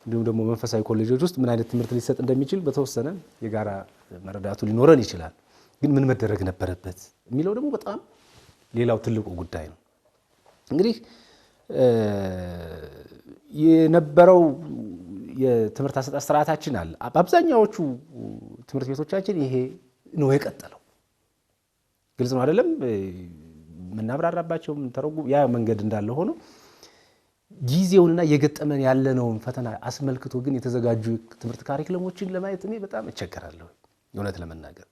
እንዲሁም ደግሞ መንፈሳዊ ኮሌጆች ውስጥ ምን አይነት ትምህርት ሊሰጥ እንደሚችል በተወሰነ የጋራ መረዳቱ ሊኖረን ይችላል። ግን ምን መደረግ ነበረበት የሚለው ደግሞ በጣም ሌላው ትልቁ ጉዳይ ነው። እንግዲህ የነበረው የትምህርት አሰጣጥ ስርዓታችን አለ። በአብዛኛዎቹ ትምህርት ቤቶቻችን ይሄ ነው የቀጠለው። ግልጽ ነው አይደለም? የምናብራራባቸው ያ መንገድ እንዳለ ሆኖ ጊዜውንና የገጠመን ያለነውን ፈተና አስመልክቶ ግን የተዘጋጁ ትምህርት ካሪክለሞችን ለማየት እኔ በጣም እቸገራለሁ። እውነት ለመናገር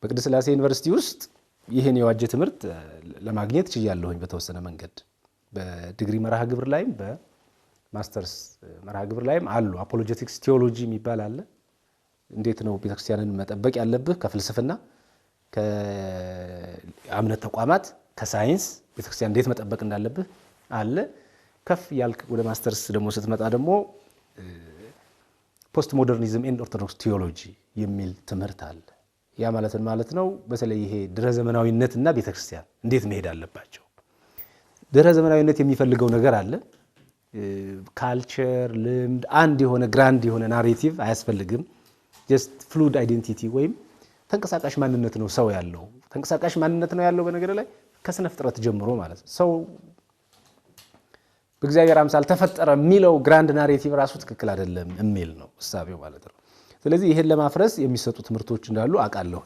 በቅድስት ሥላሴ ዩኒቨርሲቲ ውስጥ ይህን የዋጀ ትምህርት ለማግኘት ችያለሁኝ በተወሰነ መንገድ። በዲግሪ መርሃ ግብር ላይም በማስተርስ መርሃ ግብር ላይም አሉ። አፖሎጀቲክስ ቲዮሎጂ የሚባል አለ። እንዴት ነው ቤተክርስቲያንን መጠበቅ ያለብህ ከፍልስፍና፣ ከእምነት ተቋማት፣ ከሳይንስ ቤተክርስቲያን እንዴት መጠበቅ እንዳለብህ አለ። ከፍ ያልክ ወደ ማስተርስ ደግሞ ስትመጣ ደግሞ ፖስት ሞደርኒዝም ኤንድ ኦርቶዶክስ ቲዮሎጂ የሚል ትምህርት አለ። ያ ማለት ነው በተለይ ይሄ ድህረ ዘመናዊነትና ቤተክርስቲያን እንዴት መሄድ አለባቸው። ድህረ ዘመናዊነት የሚፈልገው ነገር አለ። ካልቸር፣ ልምድ፣ አንድ የሆነ ግራንድ የሆነ ናሬቲቭ አያስፈልግም። ጀስት ፍሉድ አይዴንቲቲ ወይም ተንቀሳቃሽ ማንነት ነው ሰው ያለው። ተንቀሳቃሽ ማንነት ነው ያለው በነገር ላይ ከስነ ፍጥረት ጀምሮ ማለት ነው። ሰው በእግዚአብሔር አምሳል ተፈጠረ የሚለው ግራንድ ናሬቲቭ ራሱ ትክክል አይደለም የሚል ነው እሳቤው ማለት ነው። ስለዚህ ይሄን ለማፍረስ የሚሰጡ ትምህርቶች እንዳሉ አውቃለሁ።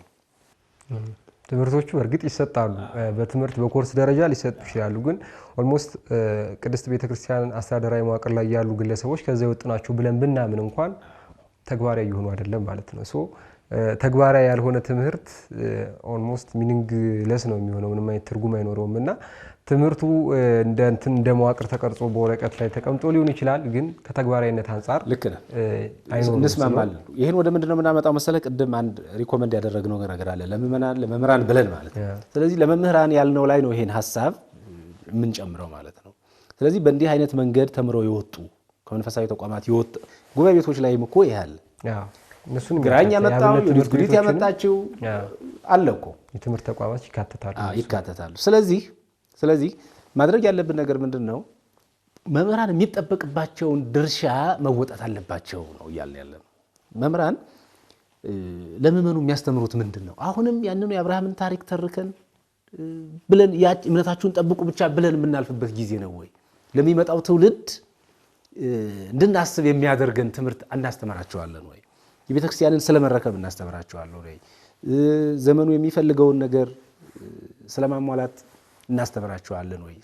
ትምህርቶቹ እርግጥ ይሰጣሉ። በትምህርት በኮርስ ደረጃ ሊሰጡ ይችላሉ። ግን ኦልሞስት ቅድስት ቤተክርስቲያን አስተዳደራዊ መዋቅር ላይ ያሉ ግለሰቦች ከዛ የወጡ ናቸው ብለን ብናምን እንኳን ተግባራዊ እየሆኑ አይደለም ማለት ነው። ሶ ተግባራዊ ያልሆነ ትምህርት ኦልሞስት ሚኒንግ ለስ ነው የሚሆነው፣ ምንም አይነት ትርጉም አይኖረውም። እና ትምህርቱ እንደ መዋቅር ተቀርጾ በወረቀት ላይ ተቀምጦ ሊሆን ይችላል። ግን ከተግባራዊነት አንጻር ልክ ነህ፣ እንስማማለን። ይሄን ወደ ምንድን ነው የምናመጣው መሰለህ? ቅድም አንድ ሪኮመንድ ያደረግነው ነገር አለ ለመምህራን ብለን ማለት ነው። ስለዚህ ለመምህራን ያልነው ላይ ነው ይሄን ሀሳብ የምንጨምረው ማለት ነው። ስለዚህ በእንዲህ አይነት መንገድ ተምረው የወጡ ከመንፈሳዊ ተቋማት የወጡ ጉባኤ ቤቶች ላይም እኮ ይሄ አለ። ግራኝ ያመጣው ዩኒት ጉዲት ያመጣችው አለ እኮ የትምህርት ተቋማት ይካተታሉ። ስለዚህ ማድረግ ያለብን ነገር ምንድን ነው? መምህራን የሚጠበቅባቸውን ድርሻ መወጣት አለባቸው ነው እያልን ያለነው። መምህራን ለምእመኑ የሚያስተምሩት ምንድን ነው? አሁንም ያንኑ የአብርሃምን ታሪክ ተርከን ብለን እምነታችሁን ጠብቁ ብቻ ብለን የምናልፍበት ጊዜ ነው ወይ? ለሚመጣው ትውልድ እንድናስብ የሚያደርገን ትምህርት እናስተምራቸዋለን ወይ? የቤተክርስቲያንን ስለመረከብ እናስተምራቸዋለን ወይ? ዘመኑ የሚፈልገውን ነገር ስለማሟላት እናስተምራቸዋለን ወይ?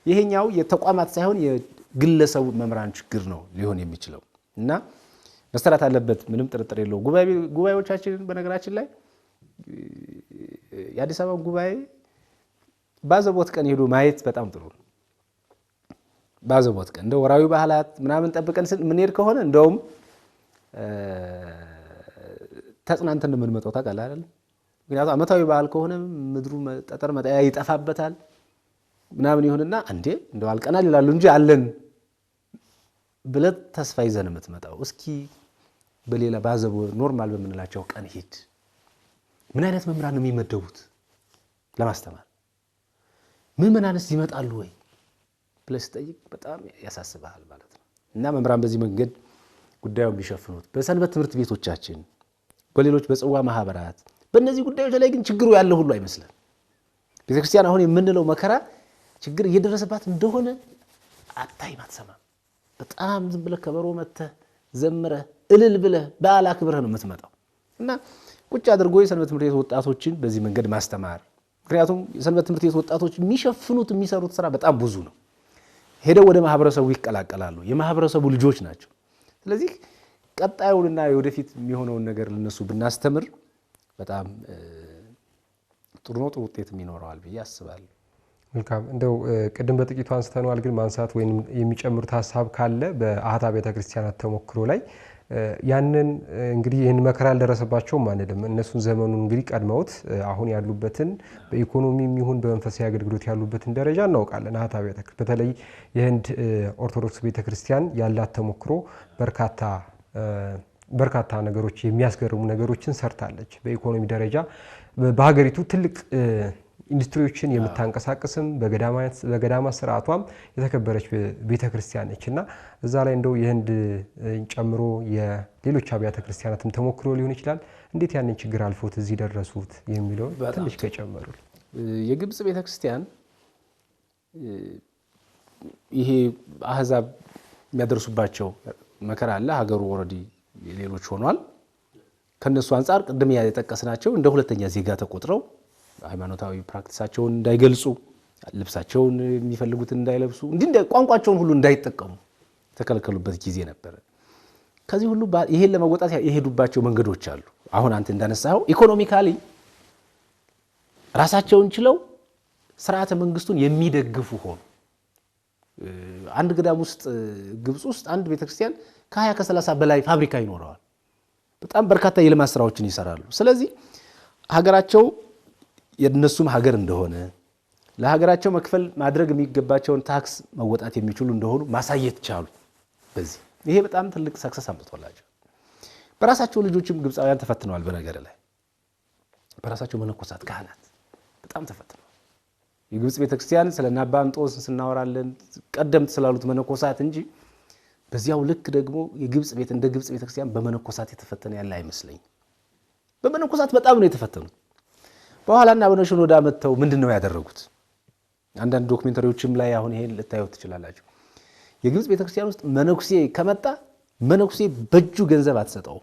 ይሄኛው የተቋማት ሳይሆን የግለሰቡ መምህራን ችግር ነው ሊሆን የሚችለው እና መሰራት አለበት። ምንም ጥርጥር የለው። ጉባኤዎቻችንን በነገራችን ላይ የአዲስ አበባ ጉባኤ ባዘቦት ቀን ሄዶ ማየት በጣም ጥሩ ነው። ባዘቦት ቀን እንደ ወራዊ ባህላት ምናምን ጠብቀን ምንሄድ ከሆነ እንደውም ተጽናንተን እንደምንመጣው ታውቃለህ አይደል? ምክንያቱም ዓመታዊ በዓል ከሆነ ምድሩ ጠጠር መጣያ ይጠፋበታል ምናምን ይሁንና እንዴ እንደው አልቀናል ይላሉ እንጂ አለን ብለህ ተስፋ ይዘን የምትመጣው። እስኪ በሌላ ባዘቦ ኖርማል በምንላቸው ቀን ሂድ። ምን አይነት መምህራን ነው የሚመደቡት ለማስተማር? ምዕመናንስ ይመጣሉ ወይ ብለህ ስጠይቅ በጣም ያሳስብሃል ማለት ነው። እና መምህራን በዚህ መንገድ ጉዳዩን ቢሸፍኑት፣ በሰንበት ትምህርት ቤቶቻችን፣ በሌሎች በጽዋ ማህበራት፣ በእነዚህ ጉዳዮች ላይ ግን ችግሩ ያለ ሁሉ አይመስልም። ቤተክርስቲያን አሁን የምንለው መከራ ችግር እየደረሰባት እንደሆነ አታይም፣ አትሰማም። በጣም ዝም ብለህ ከበሮ መተህ ዘምረህ እልል ብለህ በዓል አክብረህ ነው የምትመጣው። እና ቁጭ አድርጎ የሰንበት ትምህርት ቤት ወጣቶችን በዚህ መንገድ ማስተማር። ምክንያቱም የሰንበት ትምህርት ቤት ወጣቶች የሚሰሩት ስራ በጣም ብዙ ነው። ሄደው ወደ ማህበረሰቡ ይቀላቀላሉ። የማህበረሰቡ ልጆች ናቸው። ስለዚህ ቀጣዩንና የወደፊት የሚሆነውን ነገር ለነሱ ብናስተምር በጣም ጥሩ ነው፣ ጥሩ ውጤትም ይኖረዋል ብዬ አስባለሁ። መልካም። እንደው ቅድም በጥቂቱ አንስተነዋል፣ ግን ማንሳት ወይም የሚጨምሩት ሀሳብ ካለ በአህታ ቤተክርስቲያናት ተሞክሮ ላይ ያንን እንግዲህ ይህን መከራ አልደረሰባቸውም አንልም። እነሱን ዘመኑን እንግዲህ ቀድመውት አሁን ያሉበትን በኢኮኖሚም ይሁን በመንፈሳዊ አገልግሎት ያሉበትን ደረጃ እናውቃለን። አህታ ቤተክርስቲያን በተለይ የህንድ ኦርቶዶክስ ቤተክርስቲያን ያላት ተሞክሮ በርካታ በርካታ ነገሮች የሚያስገርሙ ነገሮችን ሰርታለች። በኢኮኖሚ ደረጃ በሀገሪቱ ትልቅ ኢንዱስትሪዎችን የምታንቀሳቅስም በገዳማት ስርዓቷም የተከበረች ቤተክርስቲያን ነችና እዛ ላይ እንደው የህንድ ጨምሮ የሌሎች አብያተ ክርስቲያናትም ተሞክሮ ሊሆን ይችላል እንዴት ያንን ችግር አልፎት እዚህ ደረሱት የሚለው ትንሽ ከጨመሩ የግብጽ ቤተክርስቲያን ይሄ አህዛብ የሚያደርሱባቸው መከራ አለ ሀገሩ ኦሬዲ ሌሎች ሆኗል ከነሱ አንፃር ቅድም ያጠቀስናቸው እንደ ሁለተኛ ዜጋ ተቆጥረው ሃይማኖታዊ ፕራክቲሳቸውን እንዳይገልጹ ልብሳቸውን የሚፈልጉትን እንዳይለብሱ እንደ ቋንቋቸውን ሁሉ እንዳይጠቀሙ ተከለከሉበት ጊዜ ነበር ከዚህ ሁሉ ይሄን ለመወጣት የሄዱባቸው መንገዶች አሉ አሁን አንተ እንዳነሳው ኢኮኖሚካሊ ራሳቸውን ችለው ስርዓተ መንግስቱን የሚደግፉ ሆኑ አንድ ገዳም ውስጥ ግብጽ ውስጥ አንድ ቤተክርስቲያን ከ20 ከ30 በላይ ፋብሪካ ይኖረዋል በጣም በርካታ የልማት ስራዎችን ይሰራሉ ስለዚህ ሀገራቸው የነሱም ሀገር እንደሆነ ለሀገራቸው መክፈል ማድረግ የሚገባቸውን ታክስ መወጣት የሚችሉ እንደሆኑ ማሳየት ቻሉ በዚህ ይሄ በጣም ትልቅ ሰክሰስ አምጥቶላቸው በራሳቸው ልጆችም ግብጻውያን ተፈትነዋል በነገር ላይ በራሳቸው መነኮሳት ካህናት በጣም ተፈትነዋል የግብጽ ቤተክርስቲያን ስለና አባንጦስ ስናወራለን ቀደምት ስላሉት መነኮሳት እንጂ በዚያው ልክ ደግሞ የግብጽ ቤት እንደ ግብጽ ቤተክርስቲያን በመነኮሳት የተፈተነ ያለ አይመስለኝ በመነኮሳት በጣም ነው የተፈተኑት በኋላና በነሽን ወዳ መተው ምንድነው ያደረጉት አንዳንድ ዶክመንተሪዎችም ላይ አሁን ይሄን ልታዩት ትችላላችሁ የግብጽ ቤተክርስቲያን ውስጥ መነኩሴ ከመጣ መነኩሴ በእጁ ገንዘብ አትሰጠው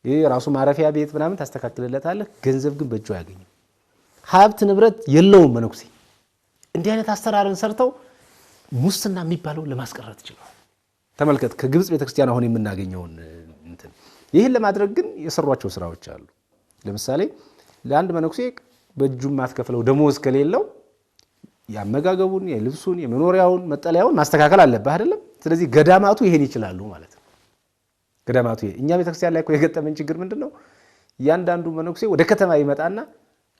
ይሄ ራሱ ማረፊያ ቤት ምናምን ታስተካክለለታለህ ገንዘብ ግን በእጁ አያገኝም ሀብት ንብረት የለውም መነኩሴ እንዲህ አይነት አሰራርን ሰርተው ሙስና የሚባለው ለማስቀረት ይችላል ተመልከት ከግብጽ ቤተክርስቲያን አሁን የምናገኘውን እንትን ይሄን ለማድረግ ግን የሰሯቸው ስራዎች አሉ ለምሳሌ ለአንድ መነኩሴ በእጁ ማትከፈለው ደሞዝ ከሌለው ያመጋገቡን የልብሱን የመኖሪያውን መጠለያውን ማስተካከል አለበት አይደለም ስለዚህ ገዳማቱ ይሄን ይችላሉ ማለት ነው ገዳማቱ እኛ ቤተክርስቲያን ላይ የገጠመን ችግር ምንድነው ያንዳንዱ መነኩሴ ወደ ከተማ ይመጣና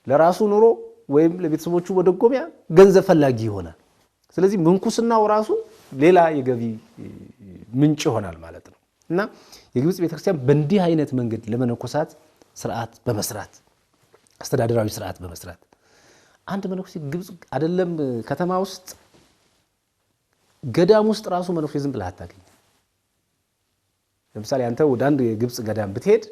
ለራሱ ኑሮ ወይም ለቤተሰቦቹ ወደ ጎሚያ ገንዘብ ፈላጊ ይሆናል ስለዚህ ምንኩስናው ራሱ ሌላ የገቢ ምንጭ ይሆናል ማለት ነው እና የግብጽ ቤተክርስቲያን በእንዲህ አይነት መንገድ ለመነኮሳት ስርዓት በመስራት አስተዳደራዊ ስርዓት በመስራት አንድ መነኩሴ ግብጽ አይደለም ከተማ ውስጥ ገዳም ውስጥ ራሱ መነኩሴ ዝም ብለህ አታገኝ ለምሳሌ አንተ ወደ አንድ የግብጽ ገዳም ብትሄድ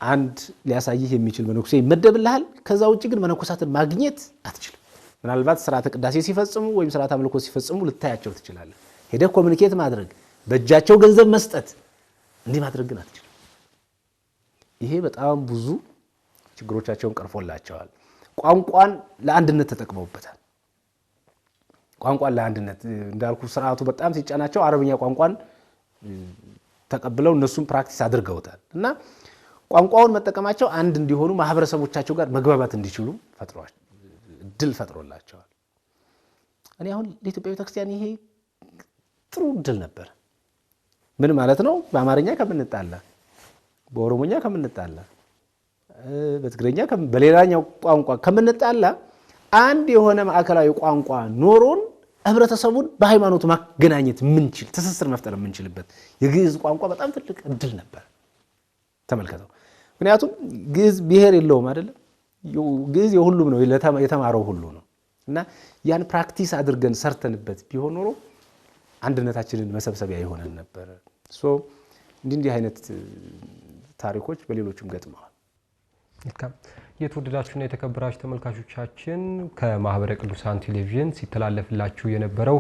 አንድ ሊያሳይህ የሚችል መነኩሴ ይመደብልሃል ከዛ ውጪ ግን መነኮሳትን ማግኘት አትችልም ምናልባት ስርዓተ ቅዳሴ ሲፈጽሙ ወይም ስርዓተ አምልኮ ሲፈጽሙ ልታያቸው ትችላለህ ሄደህ ኮሙኒኬት ማድረግ በእጃቸው ገንዘብ መስጠት እንዲህ ማድረግ ግን አትችልም ይሄ በጣም ብዙ ችግሮቻቸውን ቀርፎላቸዋል ቋንቋን ለአንድነት ተጠቅመውበታል ቋንቋን ለአንድነት እንዳልኩ ስርዓቱ በጣም ሲጫናቸው አረብኛ ቋንቋን ተቀብለው እነሱም ፕራክቲስ አድርገውታል እና ቋንቋውን መጠቀማቸው አንድ እንዲሆኑ ማህበረሰቦቻቸው ጋር መግባባት እንዲችሉ ፈጥሯል ድል ፈጥሮላቸዋል እኔ አሁን ለኢትዮጵያ ቤተክርስቲያን ይሄ ጥሩ ድል ነበር ምን ማለት ነው በአማርኛ ከምንጣላ በኦሮሞኛ ከምንጣላ በትግርኛ በሌላኛው ቋንቋ ከምንጣላ አንድ የሆነ ማዕከላዊ ቋንቋ ኖሮን ህብረተሰቡን በሃይማኖቱ ማገናኘት ምንችል ትስስር መፍጠር ምንችልበት የግዕዝ ቋንቋ በጣም ትልቅ ድል ነበር ተመልከተው ምክንያቱም ግዕዝ ብሔር የለውም አይደለም ግዕዝ የሁሉም ነው የተማረው ሁሉ ነው እና ያን ፕራክቲስ አድርገን ሰርተንበት ቢሆን ኖሮ አንድነታችንን መሰብሰቢያ ይሆነን ነበር እንዲህ አይነት ታሪኮች በሌሎችም ገጥመዋል የተወደዳችሁና የተከበራችሁ ተመልካቾቻችን ከማህበረ ቅዱሳን ቴሌቪዥን ሲተላለፍላችሁ የነበረው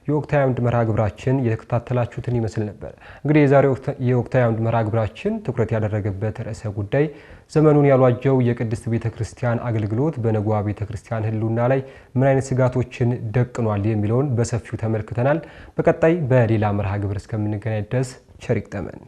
የወቅታዊ አምድ መርሃ ግብራችን የተከታተላችሁትን ይመስል ነበር እንግዲህ የዛሬው የወቅታዊ አምድ መርሃ ግብራችን ትኩረት ያደረገበት ርዕሰ ጉዳይ ዘመኑን ያልዋጀው የቅድስት ቤተክርስቲያን አገልግሎት በነገዋ ቤተክርስቲያን ህልውና ላይ ምን አይነት ስጋቶችን ደቅኗል የሚለውን በሰፊው ተመልክተናል በቀጣይ በሌላ መርሃ ግብር እስከምንገናኝ ድረስ ቸር ይግጠመን